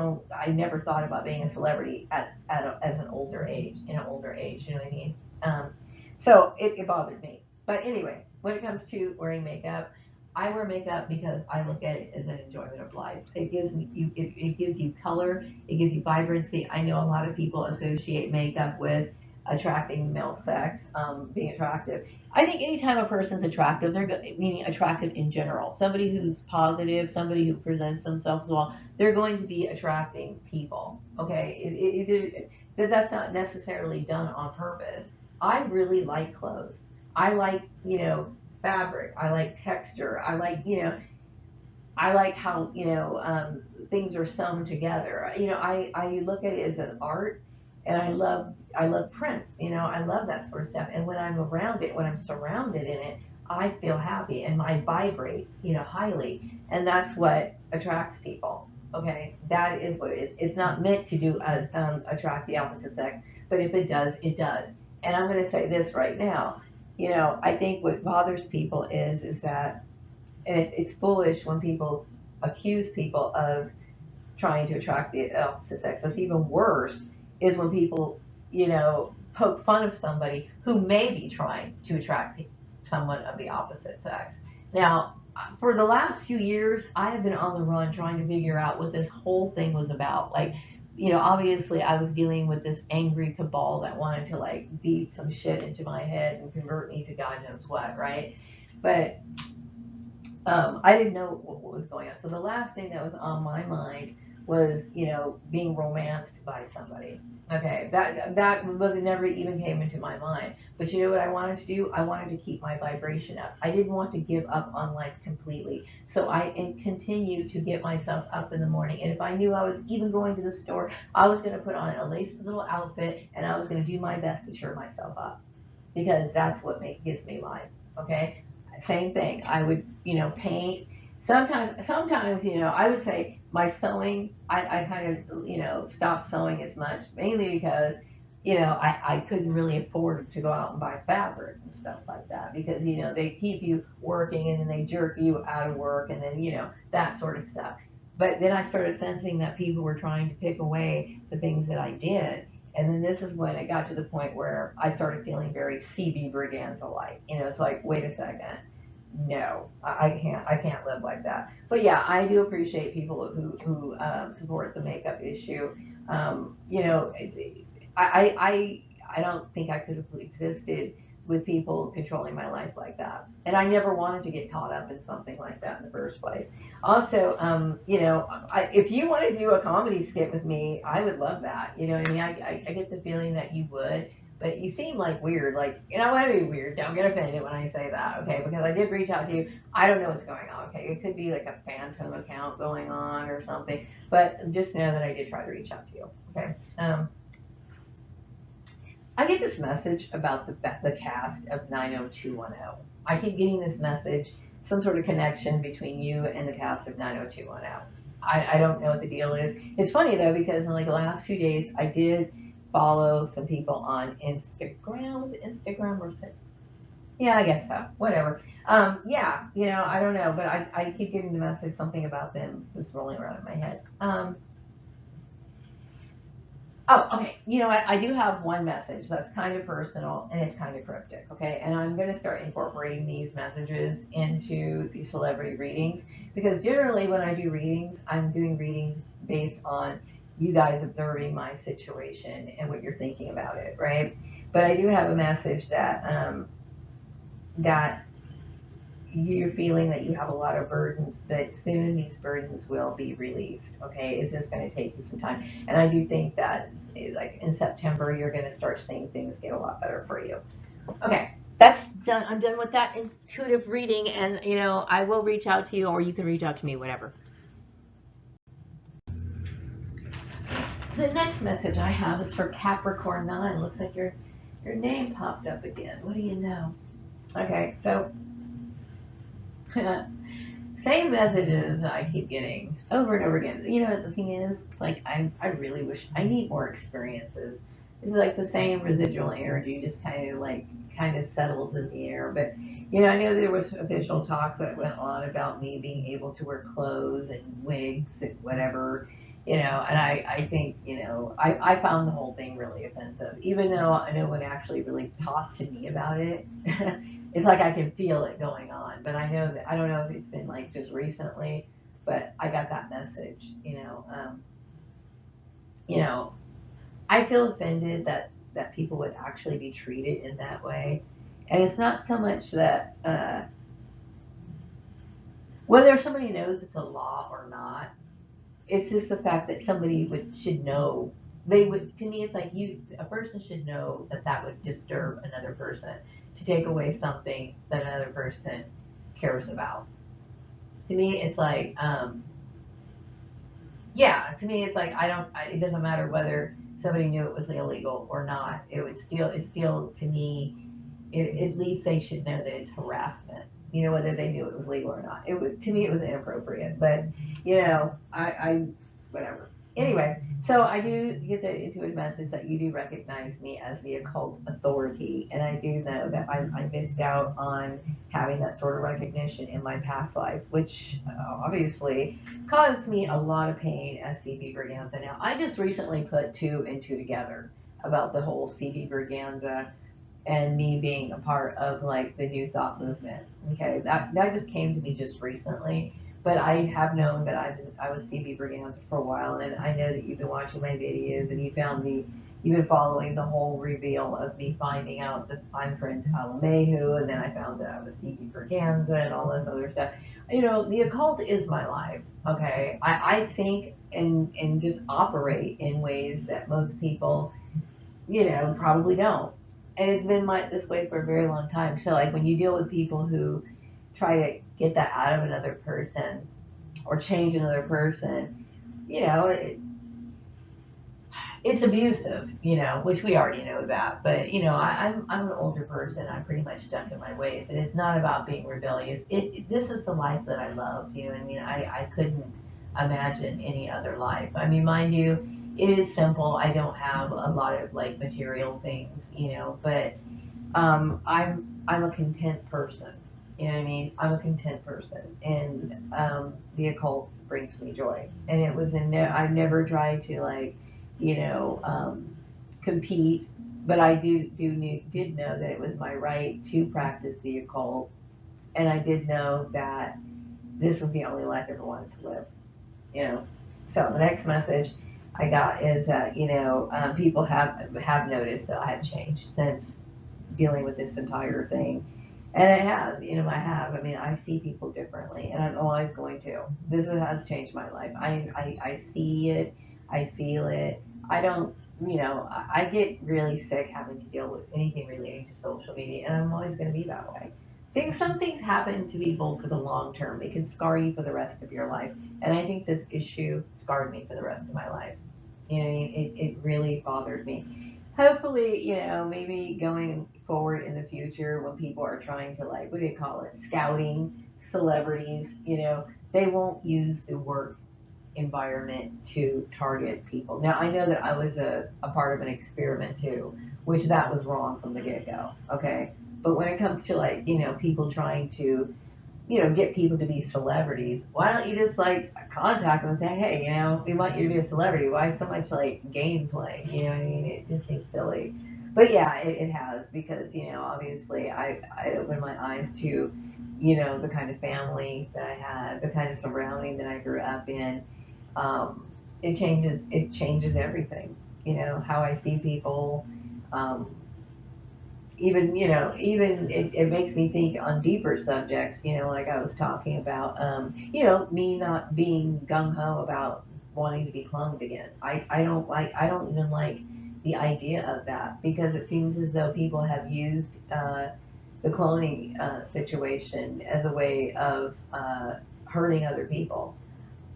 [SPEAKER 1] never thought about being a celebrity as an older age, in an older age. You know what I mean? Um, so it bothered me. But anyway, when it comes to wearing makeup, I wear makeup because I look at it as an enjoyment of life. It gives you color, it gives you vibrancy. I know a lot of people associate makeup with attracting male sex, being attractive. I think anytime a person's attractive, meaning attractive in general. Somebody who's positive, somebody who presents themselves well, they're going to be attracting people. Okay, that's not necessarily done on purpose. I really like clothes. I like fabric. I like texture. I like how things are sewn together. I look at it as an art, and I love prints. I love that sort of stuff. And when I'm around it, when I'm surrounded in it, I feel happy and I vibrate highly, and that's what attracts people. Okay, that is what it is. It's not meant to attract the opposite sex, but if it does, it does. And I'm going to say this right now. I think what bothers people is that, and it's foolish when people accuse people of trying to attract the opposite sex. What's even worse is when people, poke fun of somebody who may be trying to attract someone of the opposite sex. Now, for the last few years, I have been on the run trying to figure out what this whole thing was about. Like, you know, obviously I was dealing with this angry cabal that wanted to like beat some shit into my head and convert me to God knows what, right? But I didn't know what was going on. So the last thing that was on my mind was, you know, being romanced by somebody. Okay, that was never even came into my mind. But you know what I wanted to do? I wanted to keep my vibration up. I didn't want to give up on life completely. So I continued to get myself up in the morning. And if I knew I was even going to the store, I was going to put on a lacy little outfit and I was going to do my best to cheer myself up because that's what gives me life. Okay, same thing. I would, you know, paint. Sometimes, you know, I would say my sewing, I kind of, you know, stopped sewing as much, mainly because, you know, I couldn't really afford to go out and buy fabric and stuff like that because, you know, they keep you working and then they jerk you out of work and then, you know, that sort of stuff. But then I started sensing that people were trying to pick away the things that I did. And then this is when it got to the point where I started feeling very CB Braganza like. You know, it's like, wait a second, no, I can't live like that. But yeah, I do appreciate people who support the makeup issue. You know, I don't think I could have existed with people controlling my life like that. And I never wanted to get caught up in something like that in the first place. Also, you know, if you want to do a comedy skit with me, I would love that. You know what I mean? I get the feeling that you would. But you seem like weird, like, you know, I want to be weird. Don't get offended when I say that, okay? Because I did reach out to you. I don't know what's going on, okay? It could be like a phantom account going on or something. But just know that I did try to reach out to you, okay? I get this message about the cast of 90210. I keep getting this message, some sort of connection between you and the cast of 90210. I don't know what the deal is. It's funny though because in like the last few days I did follow some people on Instagram. Was it Instagram or something? Yeah, I guess so. Whatever. Yeah, you know, I don't know, but I keep getting the message something about them was rolling around in my head. Oh, okay. You know what? I do have one message that's kind of personal and it's kind of cryptic, okay? And I'm going to start incorporating these messages into the celebrity readings because generally when I do readings, I'm doing readings based on you guys observing my situation and what you're thinking about it, right? But I do have a message that you're feeling that you have a lot of burdens, but soon these burdens will be released. Okay, it's just going to take you some time, and I do think that like in September you're going to start seeing things get a lot better for you. Okay, that's done. I'm done with that intuitive reading, and you know I will reach out to you, or you can reach out to me, whatever. The next message I have is for Capricorn 9. Looks like your name popped up again. What do you know? Okay, so same messages that I keep getting over and over again. You know what the thing is? It's like I really wish I need more experiences. It's like the same residual energy, just kind of settles in the air. But you know, I know there was official talks that went on about me being able to wear clothes and wigs and whatever. You know, and I think, you know, I found the whole thing really offensive, even though no one actually really talked to me about it. It's like I can feel it going on, but I know that I don't know if it's been like just recently, but I got that message. You know, I feel offended that people would actually be treated in that way, and it's not so much that whether somebody knows it's a law or not. It's just the fact that somebody should know. They would, to me, it's like a person should know that that would disturb another person to take away something that another person cares about. To me, it's like, yeah, to me, it's like, it doesn't matter whether somebody knew it was illegal or not. It's still, to me, at least they should know that it's harassment. You know, whether they knew it was legal or not. To me, it was inappropriate. But you know, whatever. Anyway, so I do get the intuitive message that you do recognize me as the occult authority, and I do know that I missed out on having that sort of recognition in my past life, which obviously caused me a lot of pain as CB Berganza. Now, I just recently put two and two together about the whole CB Berganza and me being a part of like the New Thought movement. Okay, that just came to me just recently, but I have known that I was CB Berganza for a while, and I know that you've been watching my videos, and you've been following the whole reveal of me finding out that I'm friends with Alamehu, and then I found that I was CB Berganza and all this other stuff. You know, the occult is my life. Okay, I think and just operate in ways that most people, probably don't. And it's been this way for a very long time. So like when you deal with people who try to get that out of another person or change another person, you know, it, it's abusive, which we already know that. But I'm an older person. I'm pretty much stuck in my ways, and it's not about being rebellious. This is the life that I love. You know, what I mean, I couldn't imagine any other life. I mean, mind you, it is simple. I don't have a lot of like material things, but I'm a content person. You know what I mean? I'm a content person, and the occult brings me joy. And it was I've never tried to like, compete, but I did know that it was my right to practice the occult, and I did know that this was the only life I ever wanted to live. You know, so the next message I got is that people have noticed that I have changed since dealing with this entire thing. And it has, I have. I mean, I see people differently, and I'm always going to. This has changed my life. I see it, I feel it. I don't, I get really sick having to deal with anything relating to social media, and I'm always going to be that way. Some things happen to people for the long term. They can scar you for the rest of your life, and I think this issue scarred me for the rest of my life. It really bothered me. Hopefully, maybe going forward in the future when people are trying to like, what do you call it, scouting celebrities, they won't use the work environment to target people. Now, I know that I was a part of an experiment too, which that was wrong from the get go. Okay. But when it comes to like, people trying to get people to be celebrities. Why don't you just like contact them and say, hey, we want you to be a celebrity. Why so much like gameplay? You know what I mean? It just seems silly. But yeah, it has because, obviously I opened my eyes to, the kind of family that I had, the kind of surrounding that I grew up in. It changes everything. How I see people. Um, even it makes me think on deeper subjects, like I was talking about, me not being gung-ho about wanting to be cloned again. I don't even like the idea of that because it seems as though people have used the cloning situation as a way of hurting other people.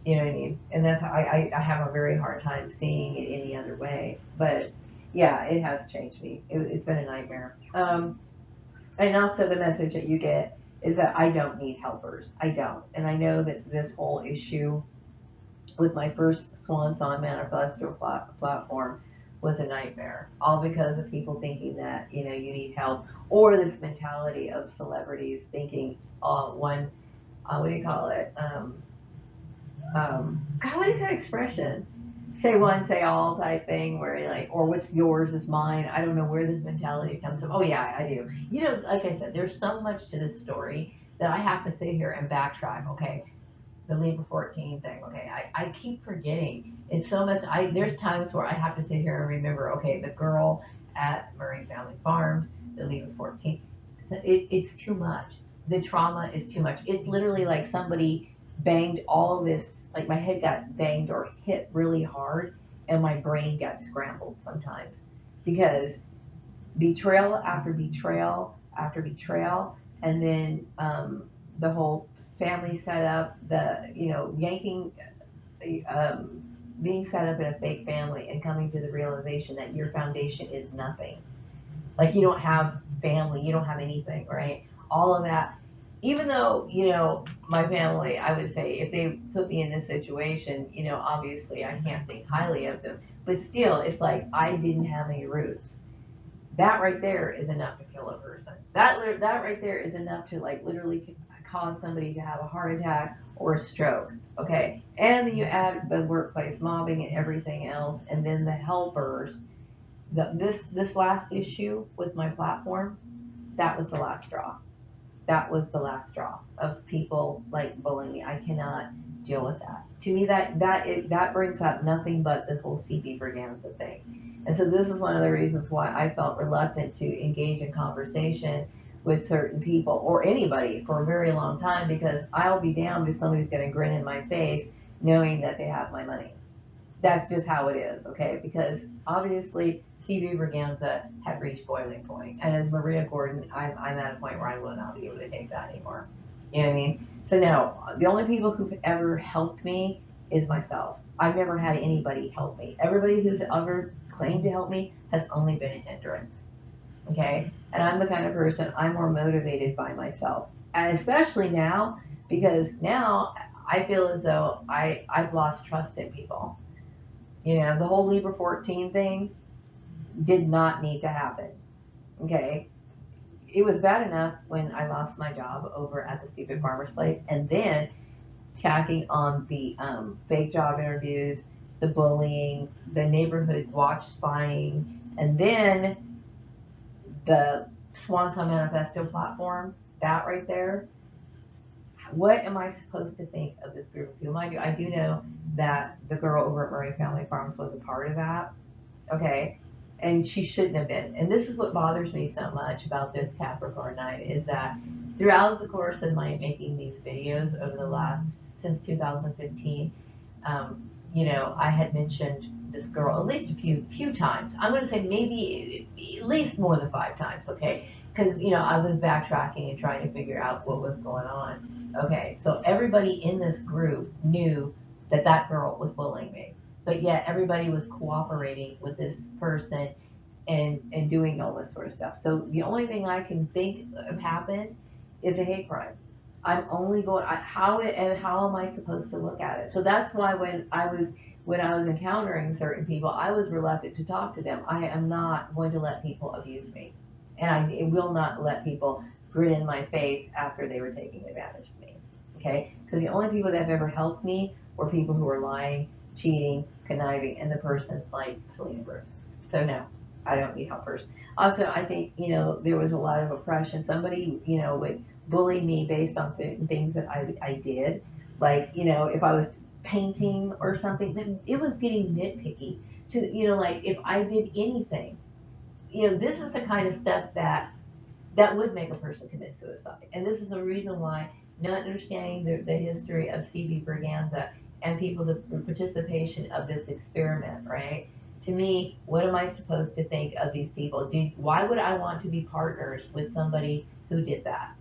[SPEAKER 1] You know what I mean? And that's I have a very hard time seeing it any other way. But yeah, it has changed me. It's been a nightmare. And also the message that you get is that I don't need helpers. I don't. And I know that this whole issue with my first Swan Song Manifesto platform was a nightmare. All because of people thinking that, you need help. Or this mentality of celebrities thinking, what do you call it? God, what is that expression? Say one, say all type thing, where you're like, or what's yours is mine. I don't know where this mentality comes from. Oh yeah, I do. Like I said, there's so much to this story that I have to sit here and backtrack. Okay, the Libra 14 thing. Okay, I keep forgetting. It's so much. There's times where I have to sit here and remember. Okay, the girl at Murray Family Farms, the Libra 14. So it's too much. The trauma is too much. It's literally like somebody banged all this. Like my head got banged or hit really hard, and my brain got scrambled sometimes because betrayal after betrayal after betrayal, and then the whole family setup, the yanking, um, being set up in a fake family and coming to the realization that your foundation is nothing. Like you don't have family, you don't have anything, right? All of that. Even though my family, I would say if they put me in this situation, obviously I can't think highly of them, but still, it's like I didn't have any roots. That right there is enough to kill a person. That right there is enough to like literally cause somebody to have a heart attack or a stroke. Okay, and then you add the workplace mobbing and everything else, and then the helpers. This last issue with my platform, that was the last straw. that was the last straw of people like bullying me. I cannot deal with that. To me, that brings up nothing but the whole CB Braganza thing. And so this is one of the reasons why I felt reluctant to engage in conversation with certain people or anybody for a very long time, because I'll be damned if somebody's going to grin in my face knowing that they have my money. That's just how it is, okay? Because obviously CV Braganza had reached boiling point, and as Maria Gordon, I'm at a point where I will not be able to take that anymore. You know what I mean? So no, the only people who've ever helped me is myself. I've never had anybody help me. Everybody who's ever claimed to help me has only been a hindrance. Okay, and I'm the kind of person, I'm more motivated by myself, and especially now, because now I feel as though I've lost trust in people. You know, the whole Libra 14 thing did not need to happen. Okay. It was bad enough when I lost my job over at the stupid farmer's place, and then tacking on the fake job interviews, the bullying, the neighborhood watch spying, and then the Swan Song Manifesto platform, that right there. What am I supposed to think of this group of people? I do know that the girl over at Murray Family Farms was a part of that. Okay. And she shouldn't have been. And this is what bothers me so much about this Capricorn night, is that throughout the course of my making these videos over the last, since 2015, I had mentioned this girl at least a few times. I'm going to say maybe at least more than 5 times, okay? Because, I was backtracking and trying to figure out what was going on. Okay, so everybody in this group knew that that girl was bullying me, but yet everybody was cooperating with this person and doing all this sort of stuff. So the only thing I can think of happened is a hate crime. I'm only going how am I supposed to look at it? So that's why when I was encountering certain people, I was reluctant to talk to them. I am not going to let people abuse me, and I will not let people grin in my face after they were taking advantage of me. Okay, because the only people that have ever helped me were people who were lying, cheating, conniving, and the person like Selena Bruce. So no, I don't need helpers. Also, I think, there was a lot of oppression. Somebody, would bully me based on certain things that I did. Like, if I was painting or something, then it was getting nitpicky. Like if I did anything, this is the kind of stuff that would make a person commit suicide. And this is a reason why, not understanding the history of CB Braganza and people, the participation of this experiment, right? To me, what am I supposed to think of these people? Why would I want to be partners with somebody who did that?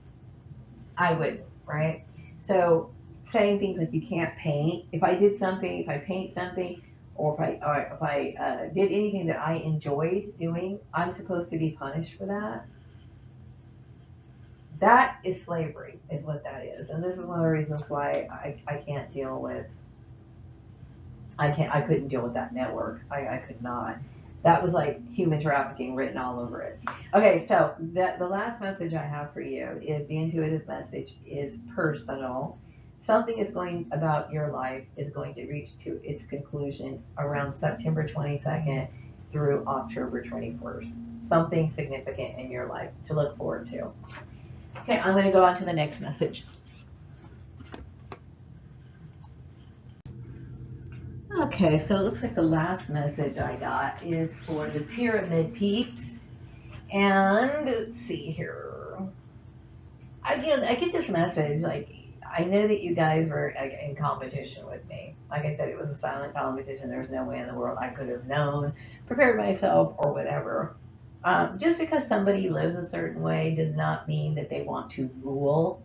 [SPEAKER 1] I wouldn't, right? So saying things like you can't paint. If I did something, if I paint something, or if I did anything that I enjoyed doing, I'm supposed to be punished for that. That is slavery, is what that is. And this is one of the reasons why I can't deal with, I couldn't deal with that network. I could not. That was like human trafficking written all over it. Okay, so the last message I have for you is the intuitive message is personal. Something is going about your life is going to reach to its conclusion around September 22nd through October 21st. Something significant in your life to look forward to. Okay, I'm going to go on to the next message. Okay, so it looks like the last message I got is for the pyramid peeps. And let's see here. I get this message, like, I know that you guys were like in competition with me. Like I said, it was a silent competition. There's no way in the world I could have known, prepared myself, or whatever. Just because somebody lives a certain way does not mean that they want to rule.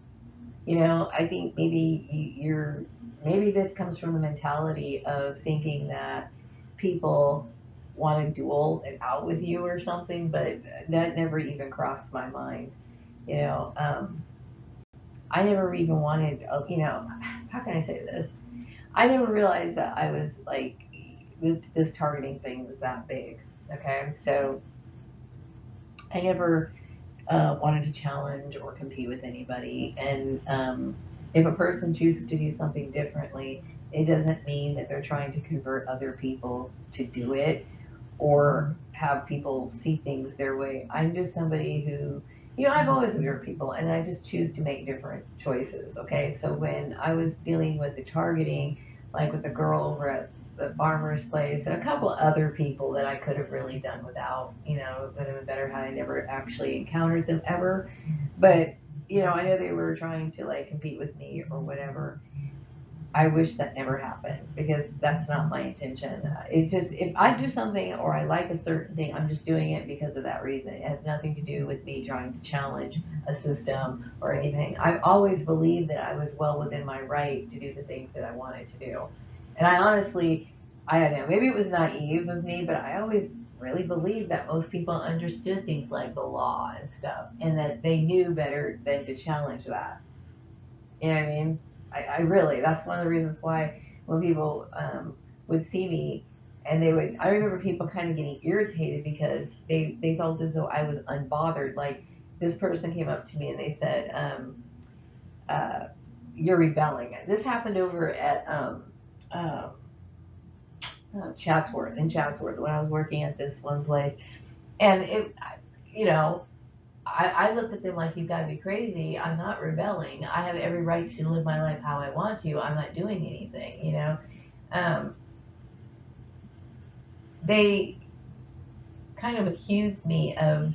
[SPEAKER 1] I think maybe this comes from the mentality of thinking that people want to duel it out with you or something, but that never even crossed my mind. You know, um, I never even wanted, how can I say this? I never realized that I was like, this targeting thing was that big. Okay, so I never wanted to challenge or compete with anybody. And if a person chooses to do something differently, it doesn't mean that they're trying to convert other people to do it or have people see things their way. I'm just somebody who You know, I've always observed people, and I just choose to make different choices. Okay, so when I was dealing with the targeting, like with the girl over at the farmer's place, and a couple other people that I could have really done without, you know, it would have been better had I never actually encountered them ever. But you know, I know they were trying to like compete with me or whatever. I wish that never happened because that's not my intention. It just, if I do something or I like a certain thing, I'm just doing it because of that reason. It has nothing to do with me trying to challenge a system or anything. I've always believed that I was well within my right to do the things that I wanted to do. And I honestly, I don't know, maybe it was naive of me, but I always really believed that most people understood things like the law and stuff and that they knew better than to challenge that. You know what I mean? I really, that's one of the reasons why when people would see me and they would, I remember people kind of getting irritated because they felt as though I was unbothered. Like this person came up to me and they said, uh, you're rebelling. This happened over at uh, Chatsworth, in Chatsworth, when I was working at this one place. And it, you know, I looked at them like, you gotta be crazy. I'm not rebelling. I have every right to live my life how I want to. I'm not doing anything, you know. Um, they kind of accused me of,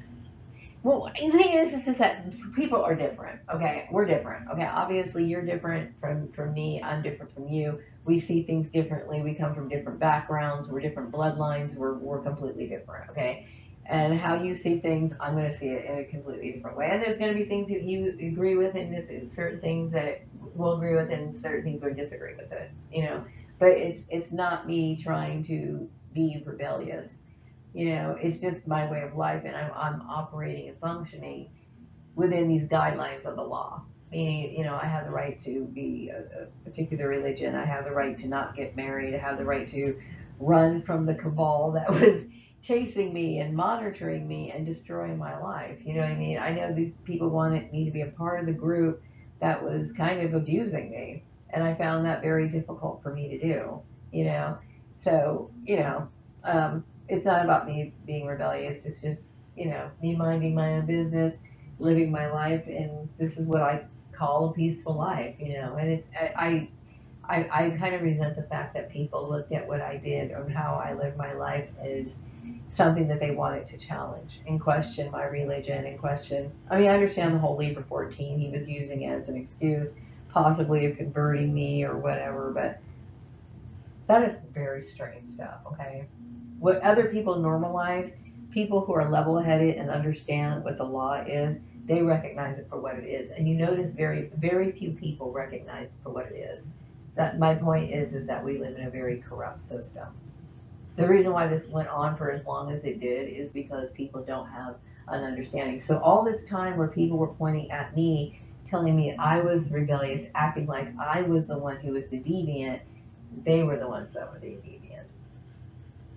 [SPEAKER 1] well, the thing is that people are different. Okay, we're different. Okay, obviously you're different from me. I'm different from you. We see things differently. We come from different backgrounds. We're different bloodlines. We're completely different. Okay, and how you see things, I'm going to see it in a completely different way. And there's going to be things that you agree with, and certain things that we'll agree with, and certain things we'll disagree with it. You know, but it's not me trying to be rebellious. You know, it's just my way of life, and I'm operating and functioning within these guidelines of the law. Meaning, you know, I have the right to be a particular religion. I have the right to not get married. I have the right to run from the cabal that was chasing me and monitoring me and destroying my life. You know what I mean? I know these people wanted me to be a part of the group that was kind of abusing me, and I found that very difficult for me to do. You know, so you know, it's not about me being rebellious. It's just, you know, me minding my own business, living my life, and this is what I call a peaceful life, you know. And it's I kind of resent the fact that people looked at what I did or how I lived my life as something that they wanted to challenge and question my religion and question. I mean, I understand the whole Libra 14 he was using it as an excuse, possibly of converting me or whatever, but that is very strange stuff. Okay, what other people normalize, people who are level headed and understand what the law is, they recognize it for what it is. And you notice very few people recognize it for what it is. That my point is that we live in a very corrupt system. The reason why this went on for as long as it did is because people don't have an understanding. So all this time where people were pointing at me, telling me I was rebellious, acting like I was the one who was the deviant, they were the ones that were the deviant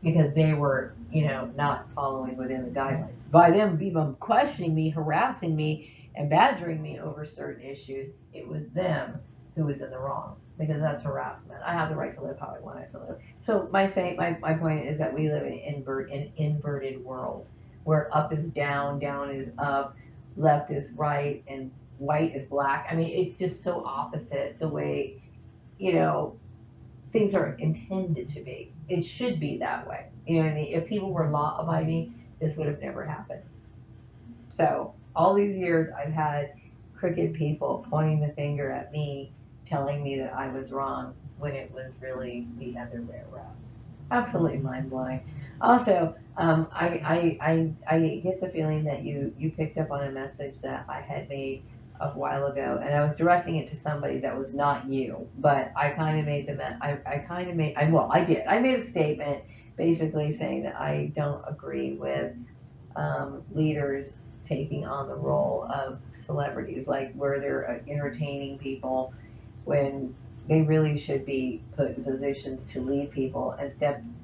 [SPEAKER 1] because they were, you know, not following within the guidelines. By them even questioning me, harassing me, and badgering me over certain issues, it was them who was in the wrong because that's harassment. I have the right to live how I want to live. So my point is that we live in an inverted world where up is down, down is up, left is right, and white is black. I mean, it's just so opposite the way, you know, things are intended to be. It should be that way. You know what I mean? If people were law abiding, this would have never happened. So all these years, I've had crooked people pointing the finger at me, telling me that I was wrong when it was really the other way around. Absolutely mind blowing. Also, I get the feeling that you picked up on a message that I had made a while ago, and I was directing it to somebody that was not you. But I kind of made I kind of made, well, I did. I made a statement basically saying that I don't agree with leaders taking on the role of celebrities, like where they're entertaining people when they really should be put in positions to lead people and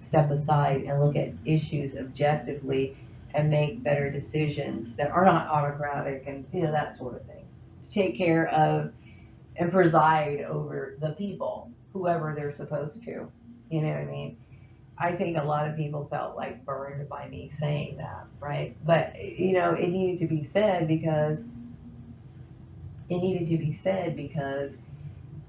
[SPEAKER 1] step aside and look at issues objectively and make better decisions that are not autocratic and, you know, that sort of thing. Take care of and preside over the people, whoever they're supposed to. You know what I mean? I think a lot of people felt like burned by me saying that, right? But you know, it needed to be said because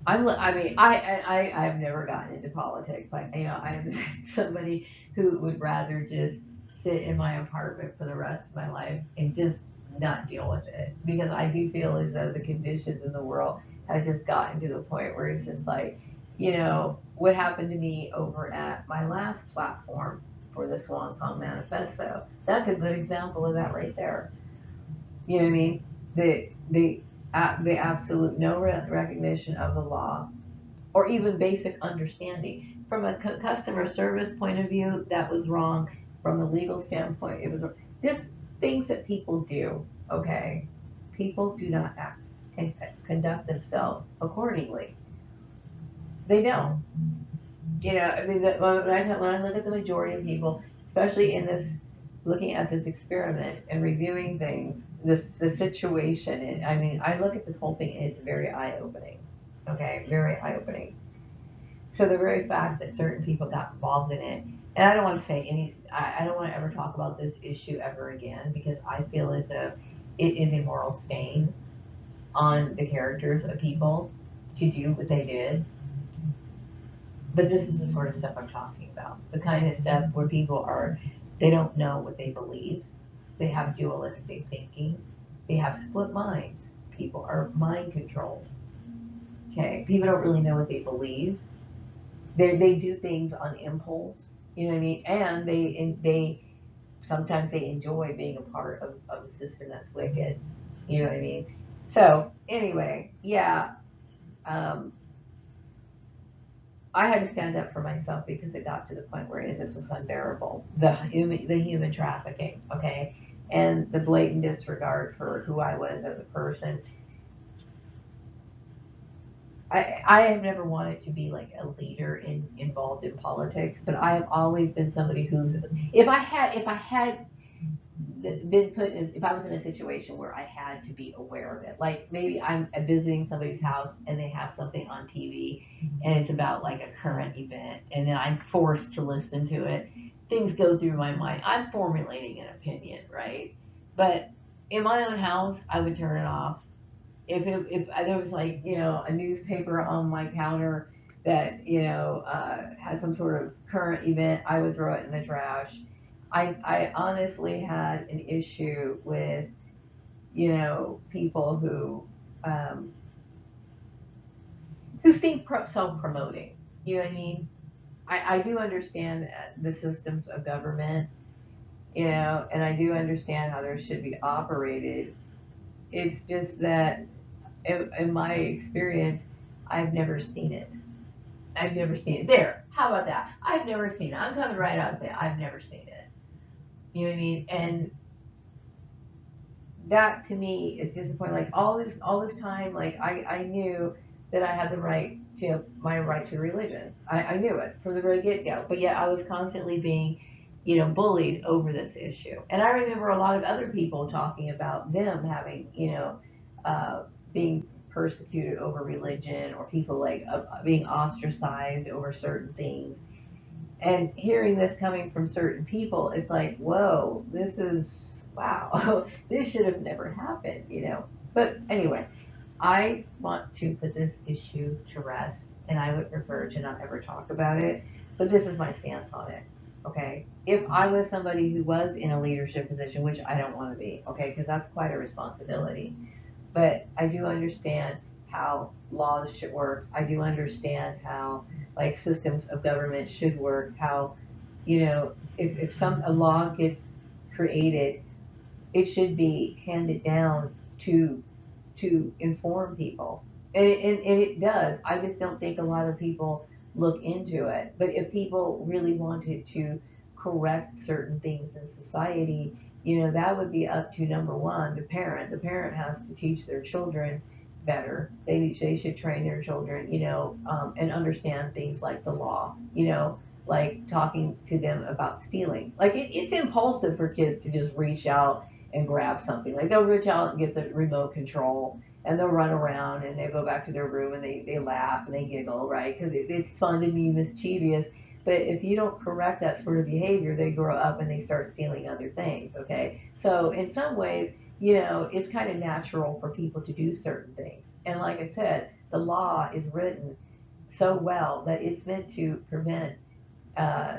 [SPEAKER 1] I mean, I've never gotten into politics. Like, you know, I'm somebody who would rather just sit in my apartment for the rest of my life and just not deal with it because I do feel as though the conditions in the world has just gotten to the point where it's just like, you know, what happened to me over at my last platform for the Swan Song Manifesto. That's a good example of that right there. You know what I mean? The absolute no recognition of the law or even basic understanding. From a customer service point of view, that was wrong. From a legal standpoint, it was wrong. Just things that people do. Okay, people do not act and conduct themselves accordingly. They don't. You know, I mean, when I look at the majority of people, especially in this, looking at this experiment and reviewing things, the situation. And I mean, I look at this whole thing and it's very eye opening. Okay, very eye opening. So the very fact that certain people got involved in it, and I don't want to say any, I don't want to ever talk about this issue ever again because I feel as though it is a moral stain on the characters of people to do what they did. But this is the sort of stuff I'm talking about. The kind of stuff where people are, they don't know what they believe. They have dualistic thinking. They have split minds. People are mind controlled. Okay. People don't really know what they believe. They do things on impulse. You know what I mean? And they sometimes they enjoy being a part of a system that's wicked. You know what I mean? So anyway, yeah. Um, I had to stand up for myself because it got to the point where this was unbearable. The human trafficking, okay, and the blatant disregard for who I was as a person. I have never wanted to be like a leader involved in politics, but I have always been somebody who's if I had been put in, if I was in a situation where I had to be aware of it, like maybe I'm visiting somebody's house and they have something on TV and it's about like a current event and then I'm forced to listen to it, things go through my mind. I'm formulating an opinion, right? But in my own house, I would turn it off. If there was like, you know, a newspaper on my counter that, you know, had some sort of current event, I would throw it in the trash. I honestly had an issue with, you know, people um, who seem self-promoting. You know what I mean? I do understand the systems of government, you know, and I do understand how there should be operated. It's just that in my experience, I've never seen it. I've never seen it. There. How about that? I've never seen it. I'm coming right out and say I've never seen it. You know what I mean? And that to me is disappointing. Like all this time, like I knew that I had the right to my right to religion. I knew it from the very get go. But yet I was constantly being, you know, bullied over this issue. And I remember a lot of other people talking about them having, you know, being persecuted over religion or people like being ostracized over certain things. And hearing this coming from certain people, it's like, whoa, this is wow, this should have never happened, you know. But anyway, I want to put this issue to rest, and I would prefer to not ever talk about it. But this is my stance on it. Okay, if I was somebody who was in a leadership position, which I don't want to be, okay, because that's quite a responsibility. But I do understand how laws should work. I do understand how like systems of government should work. How, you know, if some a law gets created, it should be handed down to inform people, and it does. I just don't think a lot of people look into it. But if people really wanted to correct certain things in society, you know, that would be up to number one, the parent. The parent has to teach their children better. They should train their children, you know, and understand things like the law, you know, like talking to them about stealing. Like it's impulsive for kids to just reach out and grab something. Like they'll reach out and get the remote control and they'll run around and they go back to their room and they laugh and they giggle, right? Because it's fun to be mischievous. But if you don't correct that sort of behavior, they grow up and they start stealing other things, okay? So in some ways, it's kind of natural for people to do certain things. And like I said, the law is written so well that it's meant to uh,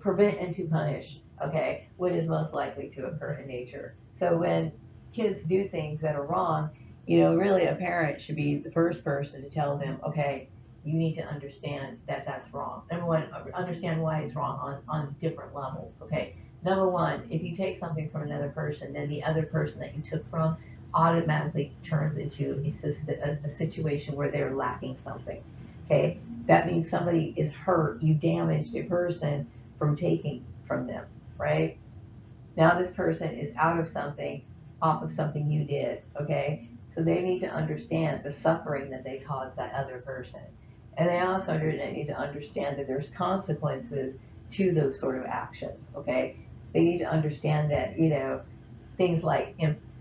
[SPEAKER 1] prevent and to punish, okay, what is most likely to occur in nature. So when kids do things that are wrong, really a parent should be the first person to tell them, okay, you need to understand that that's wrong. Number one, understand why it's wrong on different levels, okay? Number one, if you take something from another person, then the other person that you took from automatically turns into a situation where they're lacking something, okay? That means somebody is hurt, you damaged a person from taking from them, right? Now this person is out of something, off of something you did, okay? So they need to understand the suffering that they caused that other person. And they also need to understand that there's consequences to those sort of actions, okay? They need to understand that, things like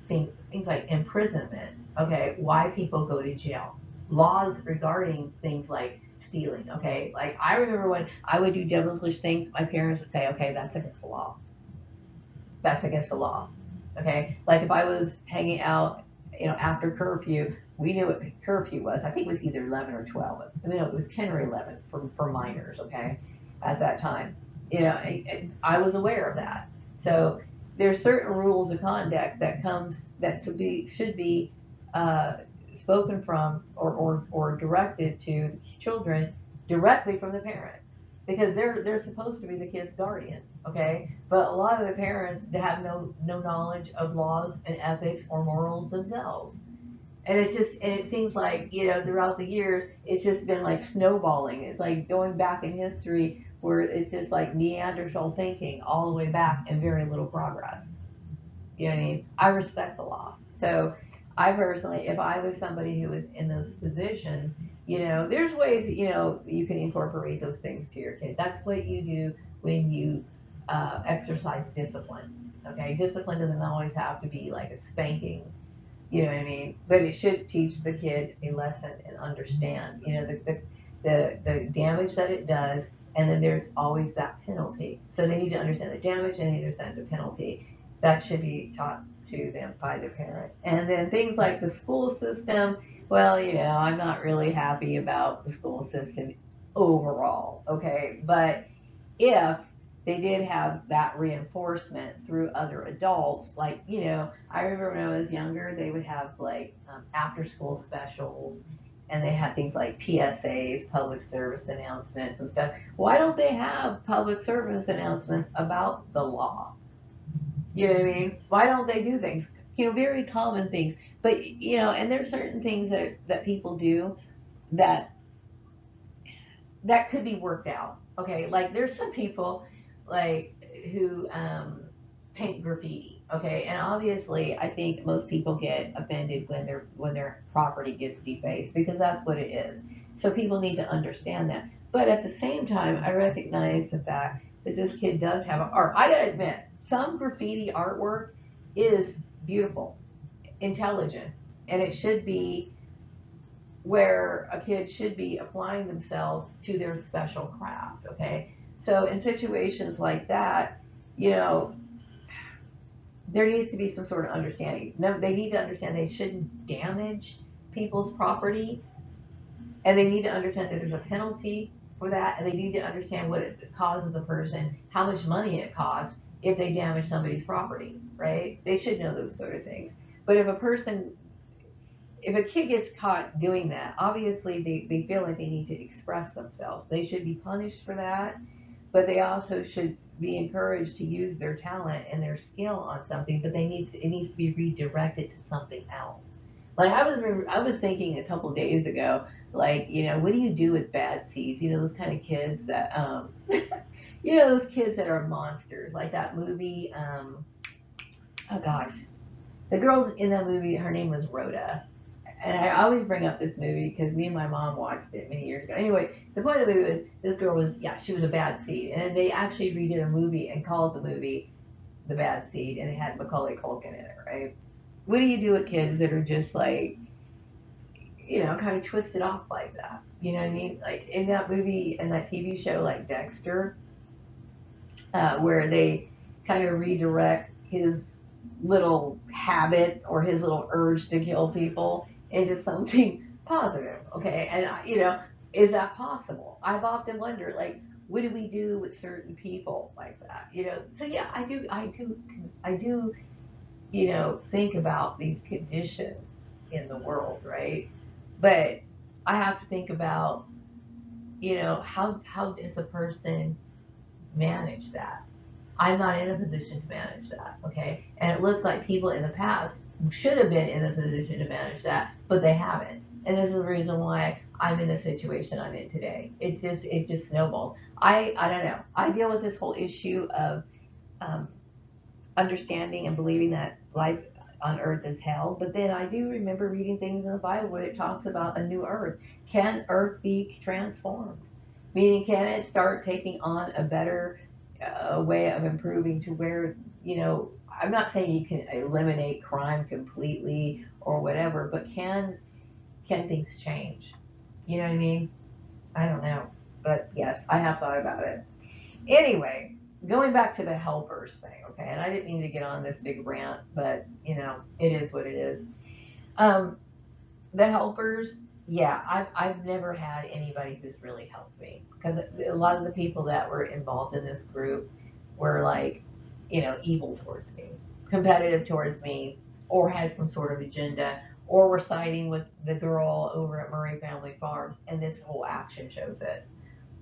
[SPEAKER 1] things like imprisonment, okay, why people go to jail, laws regarding things like stealing, okay. Like I remember when I would do devilish things, my parents would say, okay, that's against the law. That's against the law, okay. Like if I was hanging out, after curfew, we knew what curfew was. I think it was either 11 or 12. I mean, it was 10 or 11 for minors, okay, at that time. I was aware of that. So there's certain rules of conduct that should be uh, spoken from or directed to children directly from the parent because they're supposed to be the kid's guardian, okay? But a lot of the parents have no knowledge of laws and ethics or morals themselves. And it seems like, throughout the years, it's just been like snowballing. It's like going back in history where it's just like Neanderthal thinking all the way back and very little progress. You know what I mean? I respect the law. So I personally, if I was somebody who was in those positions, there's ways that, you can incorporate those things to your kid. That's what you do when you exercise discipline. Okay, discipline doesn't always have to be like a spanking, you know what I mean? But it should teach the kid a lesson and understand, the damage that it does, and then there's always that penalty. So they need to understand the damage and they need to understand the penalty. That should be taught to them by the parent. And then things like the school system, well, I'm not really happy about the school system overall, okay? But if they did have that reinforcement through other adults. Like, I remember when I was younger, they would have like after school specials and they had things like PSAs, public service announcements and stuff. Why don't they have public service announcements about the law? You know what I mean? Why don't they do things? Very common things. But, and there's certain things that people do that could be worked out. Okay, like there's some people like who paint graffiti. Okay, and obviously, I think most people get offended when their property gets defaced because that's what it is. So people need to understand that. But at the same time, I recognize the fact that this kid does have art. I gotta admit, some graffiti artwork is beautiful, intelligent, and it should be where a kid should be applying themselves to their special craft, okay? So in situations like that, there needs to be some sort of understanding. No, they need to understand they shouldn't damage people's property, and they need to understand that there's a penalty for that, and they need to understand what it causes a person, how much money it costs if they damage somebody's property, right? They should know those sort of things. But if a kid gets caught doing that, obviously they feel like they need to express themselves. They should be punished for that, but they also should be encouraged to use their talent and their skill on something, but it needs to be redirected to something else. Like I was thinking a couple days ago, like, what do you do with bad seeds? Those kind of kids that, those kids that are monsters, like that movie, oh gosh, the girl in that movie, her name was Rhoda. And I always bring up this movie because me and my mom watched it many years ago. Anyway, the point of the movie was this girl was, yeah, she was a bad seed. And they actually redid a movie and called the movie The Bad Seed, and it had Macaulay Culkin in it, right? What do you do with kids that are just like, you know, kind of twisted off like that. You know what I mean? Like in that movie and that TV show, like Dexter, where they kind of redirect his little habit or his little urge to kill people into something positive. Okay, and you know, is that possible? I've often wondered, like, what do we do with certain people like that? You know, so yeah, I do, you know, think about these conditions in the world, right? But I have to think about, you know, how does a person manage that? I'm not in a position to manage that, okay? And it looks like people in the past should have been in a position to manage that, but they haven't. And this is the reason why I'm in the situation I'm in today. It just snowballed. I don't know. I deal with this whole issue of um, understanding and believing that life on earth is hell. But then I do remember reading things in the Bible where it talks about a new earth. Can earth be transformed? Meaning, can it start taking on a better way of improving to where, you know, I'm not saying you can eliminate crime completely or whatever, but can things change? You know what I mean? I don't know. But yes, I have thought about it. Anyway, going back to the helpers thing, okay, and I didn't mean to get on this big rant, but you know, it is what it is. Um, the helpers, yeah, I've never had anybody who's really helped me because a lot of the people that were involved in this group were like, you know, evil towards me, competitive towards me, or had some sort of agenda, or were siding with the girl over at Murray Family Farms, and this whole action shows it.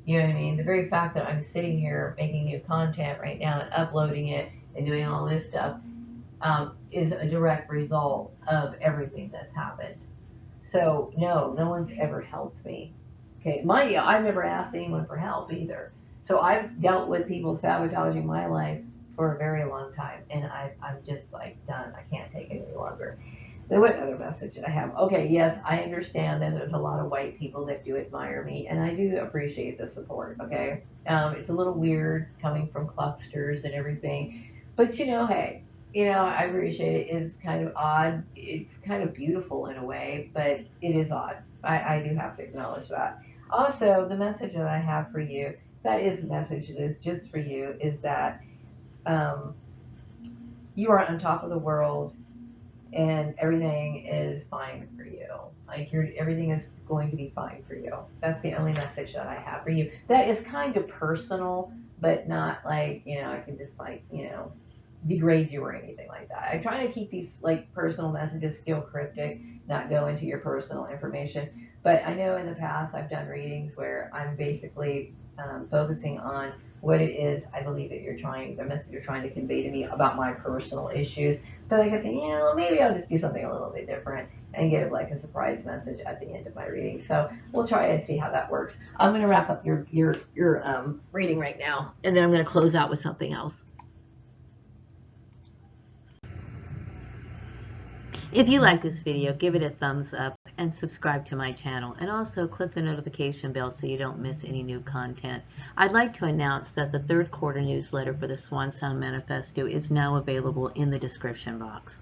[SPEAKER 1] You know what I mean? The very fact that I'm sitting here making new content right now and uploading it and doing all this stuff is a direct result of everything that's happened. So no, no one's ever helped me. Okay, mind you, I've never asked anyone for help either. So I've dealt with people sabotaging my life for a very long time, and I'm just like done. I can't take it any longer. Then what other message did I have? Okay, yes, I understand that there's a lot of white people that do admire me, and I do appreciate the support. Okay, it's a little weird coming from clusters and everything, but you know, hey, you know, I appreciate it. It's kind of odd. It's kind of beautiful in a way, but it is odd. I do have to acknowledge that. Also, the message that I have for you, that is a message that is just for you, is that um, you are on top of the world and everything is fine for you. Like everything is going to be fine for you. That's the only message that I have for you. That is kind of personal, but not like, you know, I can just like, you know, degrade you or anything like that. I try to keep these like personal messages still cryptic, not go into your personal information. But I know in the past I've done readings where I'm basically focusing on what it is I believe that the message you're trying to convey to me about my personal issues. But I could think, you know, maybe I'll just do something a little bit different and give like a surprise message at the end of my reading. So we'll try and see how that works. I'm going to wrap up your reading right now, and then I'm going to close out with something else. If you like this video, give it a thumbs up and subscribe to my channel, and also click the notification bell so you don't miss any new content. I'd like to announce that the third quarter newsletter for the Swan Song Manifesto is now available in the description box.